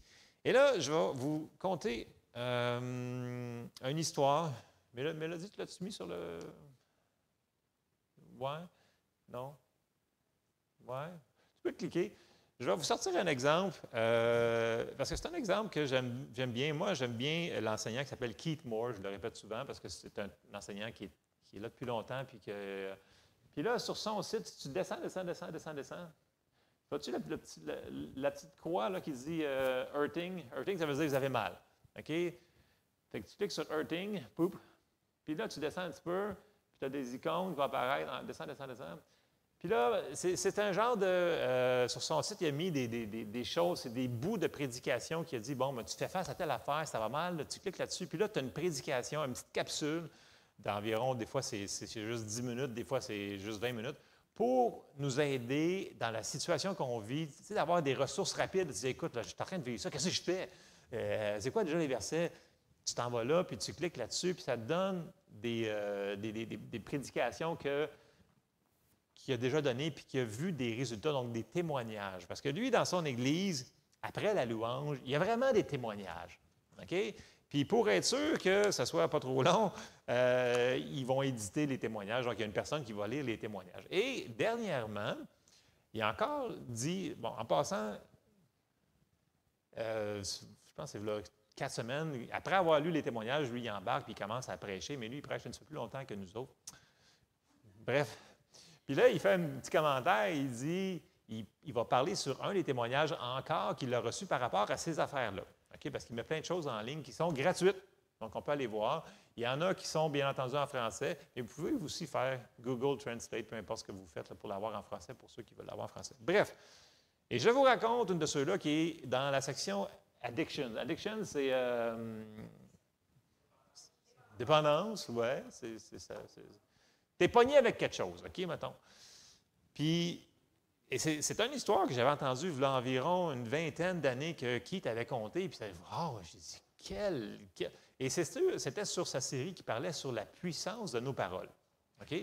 Et là, je vais vous conter une histoire. Mélodie, tu l'as-tu mis sur le... Ouais? Non? Ouais? Tu peux cliquer. Je vais vous sortir un exemple, parce que c'est un exemple que j'aime bien. Moi, j'aime bien l'enseignant qui s'appelle Keith Moore. Je le répète souvent parce que c'est un enseignant qui est là depuis longtemps. Puis là, sur son site, tu descends. Vois-tu la petite croix là, qui dit hurting? Hurting, ça veut dire que vous avez mal. OK? Fait que tu cliques sur hurting, poup, puis là, tu descends un petit peu, puis tu as des icônes qui vont apparaître. Descends. Puis là, c'est un genre de... sur son site, il a mis des choses, c'est des bouts de prédication qui a dit, bon, ben, tu fais face à telle affaire, ça va mal, là, tu cliques là-dessus, puis là, tu as une prédication, une petite capsule d'environ, des fois, c'est juste 10 minutes, des fois, c'est juste 20 minutes, pour nous aider dans la situation qu'on vit, tu sais, d'avoir des ressources rapides. Tu dis, écoute, là, je suis en train de vivre ça, qu'est-ce que je fais? C'est quoi déjà les versets? Tu t'en vas là, puis tu cliques là-dessus, puis ça te donne des prédications qu'il a déjà données, puis qu'il a vu des résultats, donc des témoignages. Parce que lui, dans son Église, après la louange, il y a vraiment des témoignages. OK? Puis pour être sûr que ce ne soit pas trop long, ils vont éditer les témoignages. Donc, il y a une personne qui va lire les témoignages. Et dernièrement, il a encore dit, bon, en passant, je pense que c'est là 4 semaines, après avoir lu les témoignages, lui, il embarque puis il commence à prêcher, mais lui, il prêche un petit peu plus longtemps que nous autres. Bref. Puis là, il fait un petit commentaire, il dit, il va parler sur un des témoignages encore qu'il a reçu par rapport à ces affaires-là. Okay? Parce qu'il met plein de choses en ligne qui sont gratuites. Donc, on peut aller voir. Il y en a qui sont, bien entendu, en français, mais vous pouvez aussi faire Google Translate, peu importe ce que vous faites là, pour l'avoir en français, pour ceux qui veulent l'avoir en français. Bref. Et je vous raconte une de ceux-là qui est dans la section Addiction. Addiction, c'est dépendance, oui, c'est ça. Tu es pogné avec quelque chose, OK, mettons. Puis, et c'est une histoire que j'avais entendue il y a environ une vingtaine d'années que Keith avait conté, puis ça, wow, j'ai dit, quel... Et c'était sur sa série qui parlait sur la puissance de nos paroles. OK?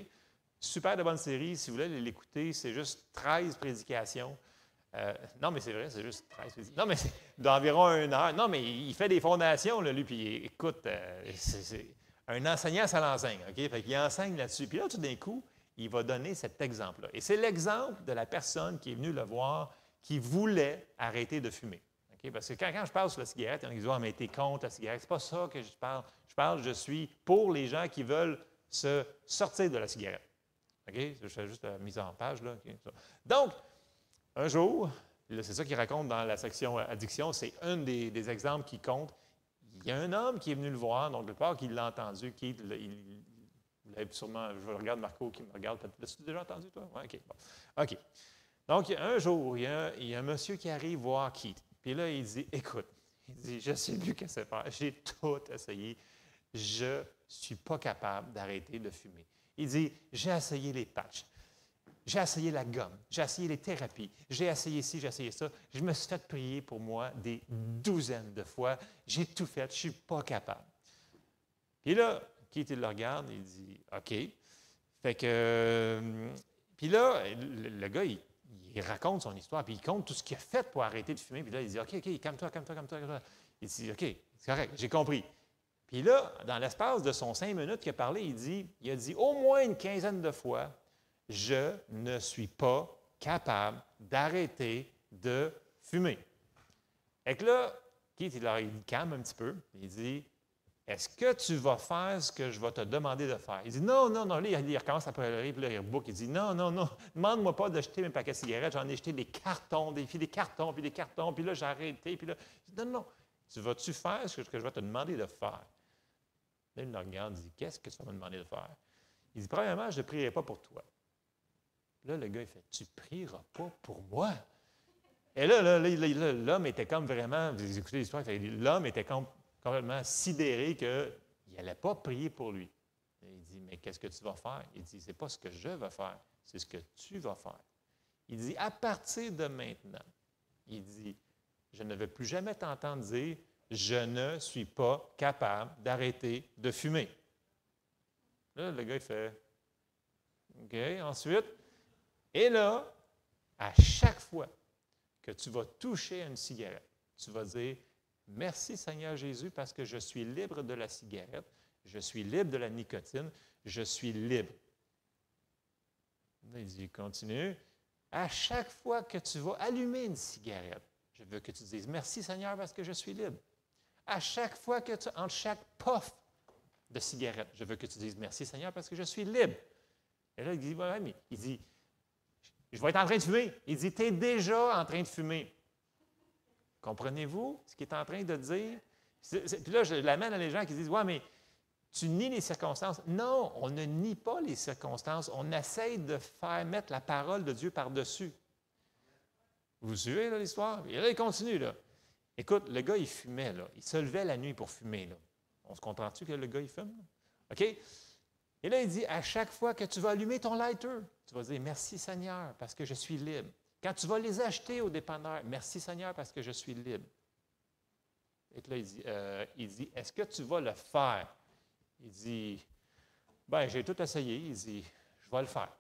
Super de bonne série, si vous voulez l'écouter, c'est juste 13 prédications. Non, mais c'est vrai, c'est juste 13 prédications. Non, mais c'est d'environ 1 heure. Non, mais il fait des fondations, là, lui, puis écoute, c'est un enseignant, ça l'enseigne, OK? Fait qu'il enseigne là-dessus. Puis là, tout d'un coup, il va donner cet exemple-là. Et c'est l'exemple de la personne qui est venue le voir, qui voulait arrêter de fumer. Okay? Parce que quand je parle sur la cigarette, il y en a qui disent « Ah, mais t'es contre la cigarette. » C'est pas ça que je suis pour les gens qui veulent se sortir de la cigarette. OK? Je fais juste la mise en page, là. Okay? Donc, un jour, c'est ça qu'il raconte dans la section addiction, c'est un des exemples qui compte. Il y a un homme qui est venu le voir, donc le part qu'il l'a entendu, il l'avait sûrement, je regarde Marco qui me regarde, l'as-tu déjà entendu, toi? Oui, OK. Bon. OK. Donc, un jour, il y a un monsieur qui arrive voir Keith. Puis là, il dit, écoute, il dit, je ne sais plus qu'est-ce que faire. J'ai tout essayé. Je ne suis pas capable d'arrêter de fumer. Il dit, j'ai essayé les patchs. J'ai essayé la gomme, j'ai essayé les thérapies, j'ai essayé ci, j'ai essayé ça. Je me suis fait prier pour moi des douzaines de fois. J'ai tout fait, je ne suis pas capable. Puis là, Keith, il le regarde, il dit « OK ». Fait que, puis là, le gars, il raconte son histoire, puis il compte tout ce qu'il a fait pour arrêter de fumer. Puis là, il dit « OK, calme-toi, calme-toi, calme-toi, calme-toi ». Il dit « OK, c'est correct, j'ai compris ». Puis là, dans l'espace de son 5 minutes qu'il a parlé, il a dit au moins une quinzaine de fois « Je ne suis pas capable d'arrêter de fumer ». Et que là, Keith, il calme un petit peu, il dit « Est-ce que tu vas faire ce que je vais te demander de faire? » Il dit « Non, non, non. » Là, il recommence à pleurer, puis là, il reboucle. Il dit « Non, non, non. Demande-moi pas de jeter mes paquets de cigarettes. J'en ai jeté des cartons, des cartons, puis des cartons. Puis là, j'ai arrêté. Puis là, je dis « Non, non. Tu vas-tu faire ce que je vais te demander de faire? » Là, il me regarde, il dit « Qu'est-ce que tu vas me demander de faire? » Il dit « Premièrement, je ne prierai pas pour toi. » Là, le gars, il fait « Tu ne prieras pas pour moi? » Et là, l'homme était comme vraiment, vous écoutez l'histoire, l'homme était complètement sidéré qu'il n'allait pas prier pour lui. Et il dit, mais qu'est-ce que tu vas faire? Il dit, c'est pas ce que je vais faire, c'est ce que tu vas faire. Il dit, à partir de maintenant, il dit, je ne vais plus jamais t'entendre dire, je ne suis pas capable d'arrêter de fumer. Là, le gars, il fait, OK, ensuite, et là, à chaque fois que tu vas toucher à une cigarette, tu vas dire, merci Seigneur Jésus parce que je suis libre de la cigarette, je suis libre de la nicotine, je suis libre. Là, il dit, continue. À chaque fois que tu vas allumer une cigarette, je veux que tu dises, merci Seigneur parce que je suis libre. À chaque fois que tu, entre chaque puff de cigarette, je veux que tu dises, merci Seigneur parce que je suis libre. Et là, il dit, ouais, mais il dit, je vais être en train de fumer. Il dit, tu es déjà en train de fumer. Comprenez-vous ce qu'il est en train de dire? Puis là, je l'amène à les gens qui disent, ouais, mais tu nies les circonstances. Non, on ne nie pas les circonstances. On essaye de faire mettre la parole de Dieu par-dessus. Vous suivez là, l'histoire? Et là, il continue. Là. Écoute, le gars, il fumait. Là. Il se levait la nuit pour fumer. Là. On se comprend-tu que le gars, il fume? Là? OK? Et là, il dit, à chaque fois que tu vas allumer ton lighter, tu vas dire, merci Seigneur, parce que je suis libre. Quand tu vas les acheter au dépanneur, merci Seigneur, parce que je suis libre. Et là, il dit, est-ce que tu vas le faire? Il dit, bien, j'ai tout essayé. Il dit, je vais le faire.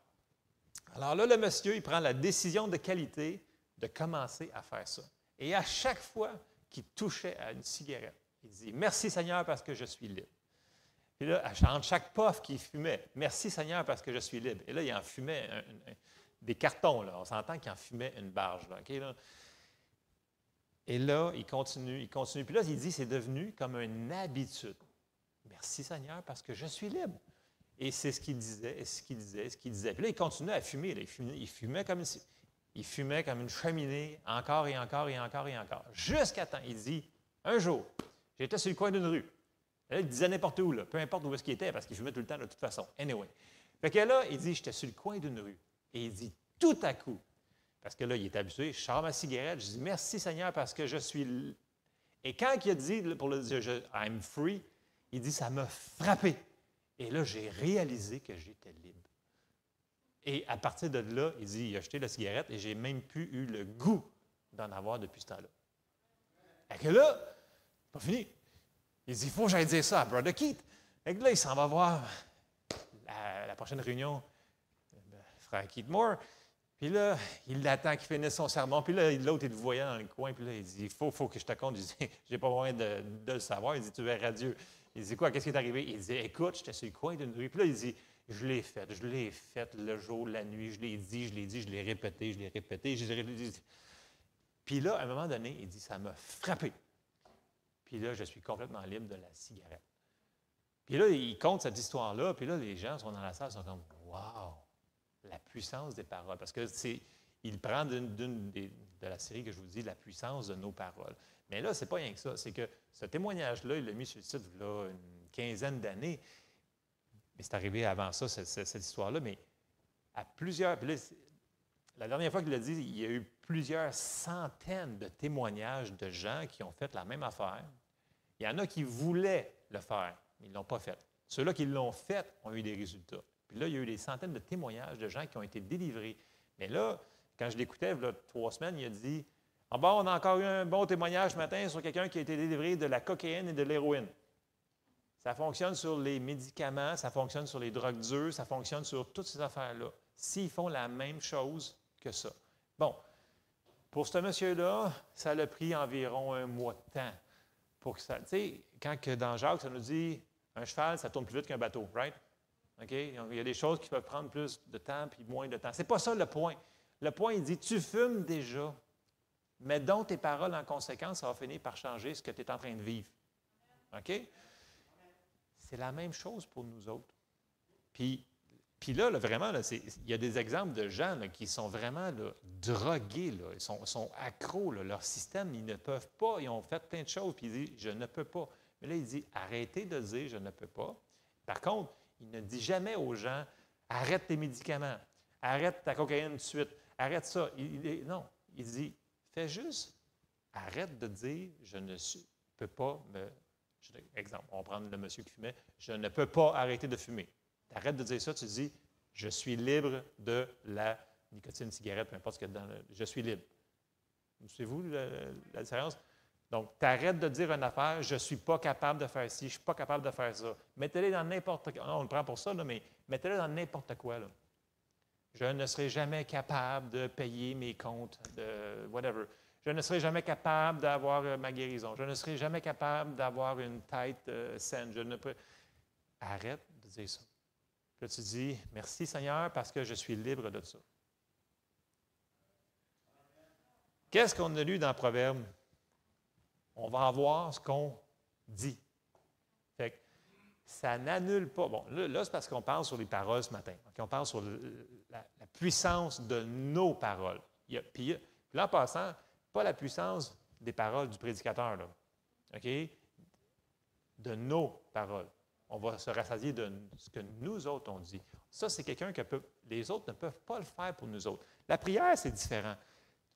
Alors là, le monsieur, il prend la décision de qualité de commencer à faire ça. Et à chaque fois qu'il touchait à une cigarette, Il dit, merci Seigneur parce que je suis libre. Puis là, entre chaque puff qu'il fumait, merci Seigneur parce que je suis libre. Et là, il en fumait des cartons, là. On s'entend qu'il en fumait une barge, là, OK, là? Et là, il continue. Puis là, il dit, c'est devenu comme une habitude. Merci Seigneur parce que je suis libre. Et c'est ce qu'il disait, et ce qu'il disait, et ce qu'il disait. Puis là, il continuait à fumer. Là. Il fumait comme une cheminée, encore et encore et encore et encore. Jusqu'à temps, il dit, un jour, j'étais sur le coin d'une rue. Là, il disait n'importe où, là, peu importe où est-ce qu'il était, parce qu'il fumait tout le temps de toute façon. Anyway. Fait que là, il dit, j'étais sur le coin d'une rue. Et il dit, tout à coup, parce que là, il est habitué, je sors ma cigarette, je dis, merci Seigneur parce que je suis... Et quand il a dit, pour le dire, I'm free, il dit, ça m'a frappé. Et là, j'ai réalisé que j'étais libre. Et à partir de là, il dit, il a acheté la cigarette et j'ai même plus eu le goût d'en avoir depuis ce temps-là. Et que là, c'est pas fini. Il dit, il faut que j'aille dire ça à Brother Keith. Et que là, il s'en va voir la prochaine réunion, frère Keith Moore. Puis là, il l'attend qu'il finisse son sermon. Puis là, l'autre, il le voyait dans le coin. Puis là, il dit, il faut que je te compte. Il dit, j'ai pas besoin de le savoir. Il dit, tu verras Dieu. Il dit, quoi, qu'est-ce qui est arrivé? Il dit, écoute, j'étais sur le coin d'une rue. Puis là, il dit, je l'ai fait le jour, la nuit. Je l'ai dit, je l'ai répété. Puis là, à un moment donné, il dit, ça m'a frappé. Puis là, je suis complètement libre de la cigarette. Puis là, il compte cette histoire-là. Puis là, les gens sont dans la salle, sont comme, wow! La puissance des paroles. Parce que il prend de la série que je vous dis, la puissance de nos paroles. Mais là, ce n'est pas rien que ça. C'est que ce témoignage-là, il l'a mis sur le site là, une quinzaine d'années. Mais c'est arrivé avant ça, cette histoire-là. Mais à plusieurs. Puis là, la dernière fois qu'il l'a dit, il y a eu plusieurs centaines de témoignages de gens qui ont fait la même affaire. Il y en a qui voulaient le faire, mais ils ne l'ont pas fait. Ceux-là qui l'ont fait ont eu des résultats. Puis là, il y a eu des centaines de témoignages de gens qui ont été délivrés. Mais là, quand je l'écoutais, il y a 3 semaines, il a dit, ah bon, on a encore eu un bon témoignage ce matin sur quelqu'un qui a été délivré de la cocaïne et de l'héroïne. Ça fonctionne sur les médicaments, ça fonctionne sur les drogues dures, ça fonctionne sur toutes ces affaires-là. S'ils font la même chose que ça. Bon, pour ce monsieur-là, ça l'a pris environ 1 mois de temps pour que ça... Tu sais, quand que dans Jacques, ça nous dit, un cheval, ça tourne plus vite qu'un bateau, right? OK? Donc, il y a des choses qui peuvent prendre plus de temps puis moins de temps. Ce n'est pas ça le point. Le point, il dit, tu fumes déjà, mets donc tes paroles en conséquence, ça va finir par changer ce que tu es en train de vivre. OK? C'est la même chose pour nous autres. Puis là, vraiment, là, il y a des exemples de gens là, qui sont vraiment là, drogués, là, ils sont accros, là, leur système, ils ne peuvent pas, ils ont fait plein de choses, puis ils disent, je ne peux pas. Mais là, il dit, arrêtez de dire, je ne peux pas. Par contre, il ne dit jamais aux gens, arrête tes médicaments, arrête ta cocaïne tout de suite, arrête ça. Non, il dit, fais juste, arrête de dire, je ne peux pas me... Exemple, on va prendre le monsieur qui fumait, je ne peux pas arrêter de fumer. Tu arrêtes de dire ça, tu dis, je suis libre de la nicotine, cigarette, peu importe ce qu'il y a dedans. Je suis libre. Savez-vous la différence? Donc, tu arrêtes de dire une affaire, je ne suis pas capable de faire ci, je ne suis pas capable de faire ça. Mettez-les dans n'importe quoi. On le prend pour ça, là, mais mettez-les dans n'importe quoi. Là. Je ne serai jamais capable de payer mes comptes, de whatever. Je ne serai jamais capable d'avoir ma guérison. Je ne serai jamais capable d'avoir une tête saine. Je ne peux... Arrête de dire ça. Puis là, tu dis, merci Seigneur parce que je suis libre de ça. Qu'est-ce qu'on a lu dans Proverbe? On va avoir ce qu'on dit. Fait que ça n'annule pas. Bon, là c'est parce qu'on parle sur les paroles ce matin. Okay? On parle sur la puissance de nos paroles. Puis là, en passant, pas la puissance des paroles du prédicateur, là. OK? De nos paroles. On va se rassasier de ce que nous autres on dit. Ça, c'est quelqu'un que les autres ne peuvent pas le faire pour nous autres. La prière, c'est différent.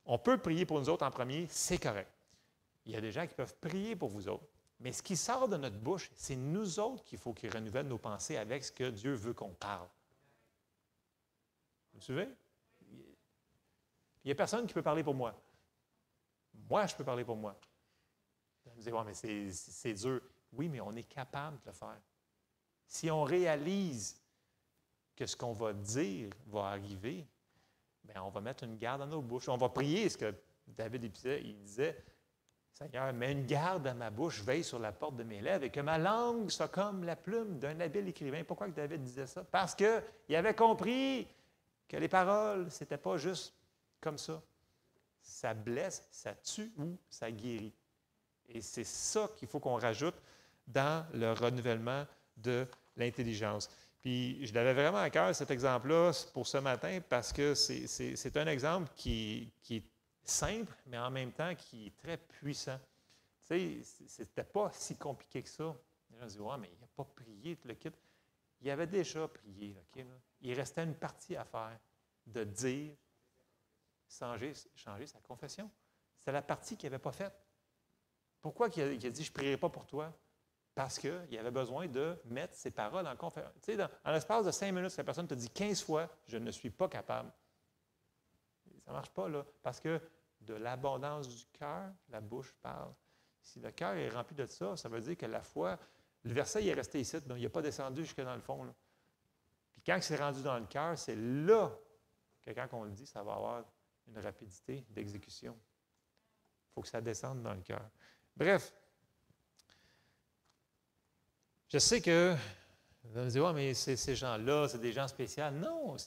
On peut prier pour nous autres en premier, c'est correct. Il y a des gens qui peuvent prier pour vous autres. Mais ce qui sort de notre bouche, c'est nous autres qu'il faut qu'ils renouvellent nos pensées avec ce que Dieu veut qu'on parle. Vous suivez? Il n'y a personne qui peut parler pour moi. Moi, je peux parler pour moi. Vous me dites, ouais, mais c'est dur. Oui, mais on est capable de le faire. Si on réalise que ce qu'on va dire va arriver, bien, on va mettre une garde dans nos bouches. On va prier, ce que David il disait, Seigneur, mets une garde à ma bouche, veille sur la porte de mes lèvres et que ma langue soit comme la plume d'un habile écrivain. Pourquoi que David disait ça? Parce qu'il avait compris que les paroles, ce n'était pas juste comme ça. Ça blesse, ça tue ou ça guérit. Et c'est ça qu'il faut qu'on rajoute dans le renouvellement de l'intelligence. Puis, je l'avais vraiment à cœur, cet exemple-là, pour ce matin, parce que c'est un exemple qui est simple, mais en même temps qui est très puissant. Tu sais, c'était pas si compliqué que ça. Les gens disent, ouais, mais il n'a pas prié, tout le kit. Il avait déjà prié, OK, là. Il restait une partie à faire, de dire, changer sa confession. C'est la partie qu'il n'avait pas faite. Pourquoi il a dit, je ne prierai pas pour toi? Parce qu'il avait besoin de mettre ses paroles en conférence. Tu sais, en l'espace de 5 minutes, si la personne te dit 15 fois, je ne suis pas capable. Ça ne marche pas, là, parce que de l'abondance du cœur, la bouche parle. Si le cœur est rempli de ça, ça veut dire que la foi, le verset il est resté ici, donc il n'est pas descendu jusque dans le fond. Là. Puis quand c'est rendu dans le cœur, c'est là que quand on le dit, ça va avoir une rapidité d'exécution. Il faut que ça descende dans le cœur. Bref, je sais que vous me dites, ouais, mais ces gens-là, c'est des gens spéciaux. Non,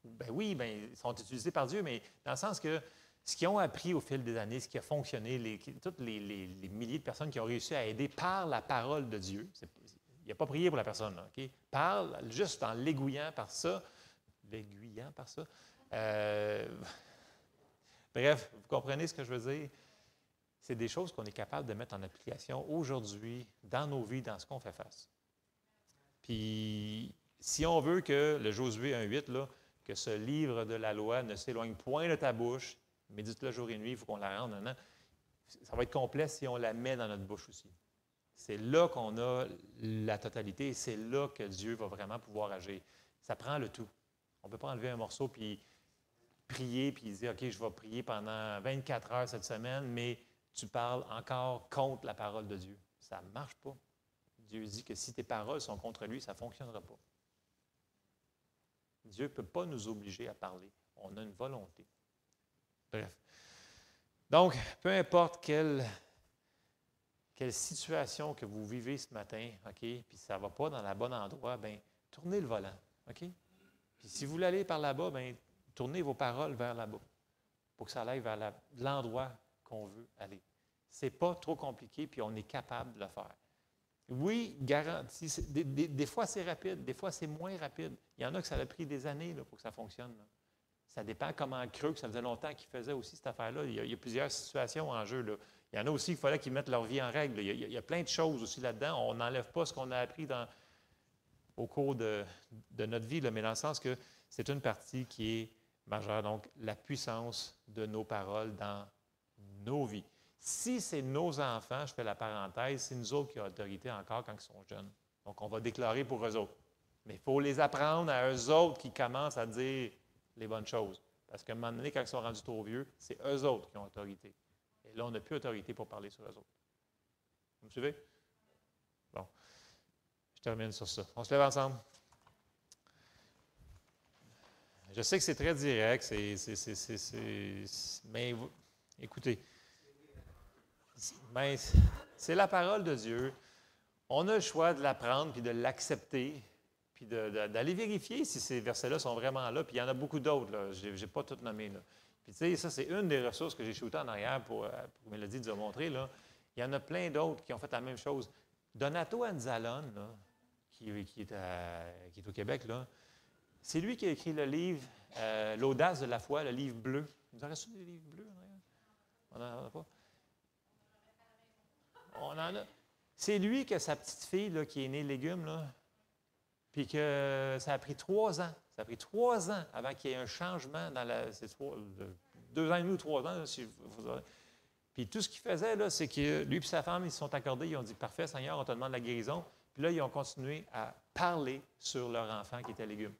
ben oui, ben, ils sont utilisés par Dieu, mais dans le sens que ce qu'ils ont appris au fil des années, ce qui a fonctionné, toutes les milliers de personnes qui ont réussi à aider par la parole de Dieu, il n'a pas prié pour la personne, là, OK? Parle juste en l'aiguillant par ça. Bref, vous comprenez ce que je veux dire? C'est des choses qu'on est capable de mettre en application aujourd'hui, dans nos vies, dans ce qu'on fait face. Puis, si on veut que le Josué 1,8, là, que ce livre de la loi ne s'éloigne point de ta bouche, médite-le jour et nuit, il faut qu'on la rende. Ça va être complet si on la met dans notre bouche aussi. C'est là qu'on a la totalité et c'est là que Dieu va vraiment pouvoir agir. Ça prend le tout. On ne peut pas enlever un morceau puis prier puis dire, OK, je vais prier pendant 24 heures cette semaine, mais tu parles encore contre la parole de Dieu. Ça ne marche pas. Dieu dit que si tes paroles sont contre lui, ça ne fonctionnera pas. Dieu ne peut pas nous obliger à parler. On a une volonté. Bref. Donc, peu importe quelle situation que vous vivez ce matin, OK, puis ça ne va pas dans le bon endroit, bien, tournez le volant, OK? Puis si vous voulez aller par là-bas, bien, tournez vos paroles vers là-bas pour que ça aille vers l'endroit qu'on veut aller. Ce n'est pas trop compliqué, puis on est capable de le faire. Oui, garanti. Des fois, c'est rapide, des fois, c'est moins rapide. Il y en a que ça a pris des années là, pour que ça fonctionne. Là. Ça dépend comment creux, que ça faisait longtemps qu'ils faisaient aussi cette affaire-là. Il y a plusieurs situations en jeu. Là. Il y en a aussi qu'il fallait qu'ils mettent leur vie en règle. Il y a plein de choses aussi là-dedans. On n'enlève pas ce qu'on a appris au cours de notre vie, là, mais dans le sens que c'est une partie qui est majeure. Donc, la puissance de nos paroles dans nos vies. Si c'est nos enfants, je fais la parenthèse, c'est nous autres qui avons autorité encore quand ils sont jeunes. Donc, on va déclarer pour eux autres. Mais il faut les apprendre à eux autres qui commencent à dire les bonnes choses. Parce qu'à un moment donné, quand ils sont rendus trop vieux, c'est eux autres qui ont autorité. Et là, on n'a plus autorité pour parler sur eux autres. Vous me suivez? Bon. Je termine sur ça. On se lève ensemble. Je sais que c'est très direct, mais écoutez, ben, c'est la parole de Dieu. On a le choix de l'apprendre puis de l'accepter, puis d'aller vérifier si ces versets-là sont vraiment là. Puis il y en a beaucoup d'autres, je n'ai pas tout nommé. Là. Puis tu sais, ça, c'est une des ressources que j'ai shootées en arrière pour Mélodie nous a montré. Là. Il y en a plein d'autres qui ont fait la même chose. Donato Anzalone, là, qui est au Québec, là, c'est lui qui a écrit le livre L'audace de la foi, le livre bleu. Vous en reste des livres bleus en arrière? On n'en a pas? On en a. C'est lui que sa petite fille là, qui est née légume, là, puis que ça a pris 3 ans. Ça a pris 3 ans avant qu'il y ait un changement dans la. C'est 2 ans et demi ou 3 ans, là, si vous avez. Puis tout ce qu'il faisait, là, c'est que lui et sa femme, ils se sont accordés, ils ont dit parfait, Seigneur, on te demande la guérison. Puis là, ils ont continué à parler sur leur enfant qui était légume.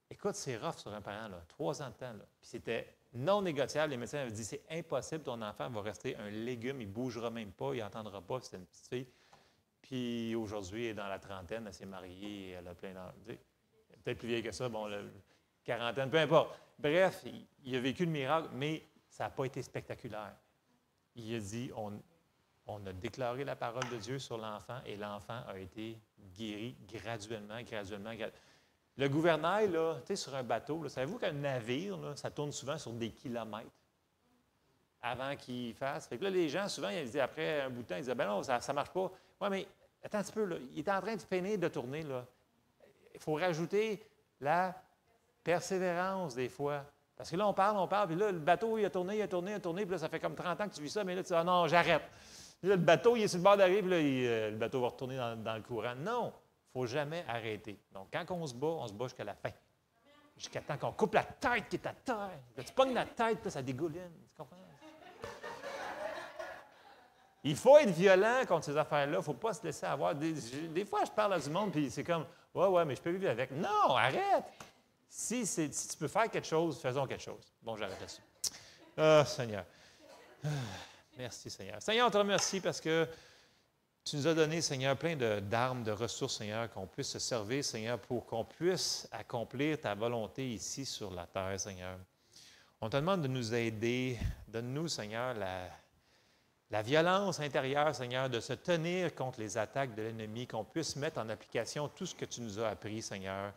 Écoute, c'est rough sur un parent, là, 3 ans de temps. Là. Puis c'était non négociable. Les médecins avaient dit c'est impossible, ton enfant va rester un légume, il ne bougera même pas, il n'entendra pas, c'était une petite fille. Puis aujourd'hui, elle est dans la trentaine, elle s'est mariée, elle a plein d'enfants. Peut-être plus vieille que ça, bon, la quarantaine, peu importe. Bref, il a vécu le miracle, mais ça n'a pas été spectaculaire. il a dit, on a déclaré la parole de Dieu sur l'enfant et l'enfant a été guéri graduellement. Le gouvernail, là, tu sais, sur un bateau, savez-vous qu'un navire, là, ça tourne souvent sur des kilomètres avant qu'il fasse. Fait que là, les gens, souvent, ils disaient, après un bout de temps, ils disaient, ben non, ça ne marche pas. Oui, mais attends un petit peu, là, il est en train de finir de tourner, là. Il faut rajouter la persévérance, des fois. Parce que là, on parle, puis là, le bateau, il a tourné, puis là, ça fait comme 30 ans que tu vis ça, mais là, tu dis, ah non, j'arrête. Là, le bateau, il est sur le bord d'arriver, puis là, le bateau va retourner dans le courant. Non, il ne faut jamais arrêter. Donc, quand on se bat jusqu'à la fin. Jusqu'à temps qu'on coupe la tête qui est à terre. Là, tu pognes la tête, là, ça dégouline. Tu comprends? Il faut être violent contre ces affaires-là. Il ne faut pas se laisser avoir. Des fois, je parle à du monde, puis c'est comme, ouais, mais je peux vivre avec. Non, arrête! Si tu peux faire quelque chose, faisons quelque chose. Bon, j'arrête là-dessus. Ah, Seigneur. Merci, Seigneur. Seigneur, on te remercie parce que tu nous as donné, Seigneur, plein d'armes, de ressources, Seigneur, qu'on puisse se servir, Seigneur, pour qu'on puisse accomplir ta volonté ici sur la terre, Seigneur. On te demande de nous aider. Donne-nous, Seigneur, la violence intérieure, Seigneur, de se tenir contre les attaques de l'ennemi, qu'on puisse mettre en application tout ce que tu nous as appris, Seigneur,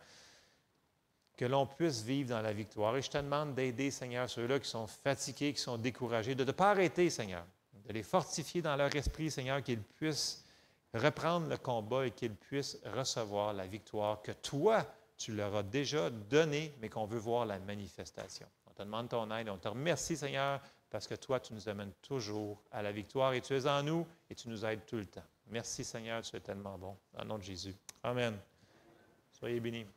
que l'on puisse vivre dans la victoire. Et je te demande d'aider, Seigneur, ceux-là qui sont fatigués, qui sont découragés, de ne pas arrêter, Seigneur, de les fortifier dans leur esprit, Seigneur, qu'ils puissent reprendre le combat et qu'ils puissent recevoir la victoire que toi, tu leur as déjà donnée, mais qu'on veut voir la manifestation. On te demande ton aide et on te remercie, Seigneur, parce que toi, tu nous amènes toujours à la victoire et tu es en nous et tu nous aides tout le temps. Merci, Seigneur, tu es tellement bon. Au nom de Jésus. Amen. Soyez bénis.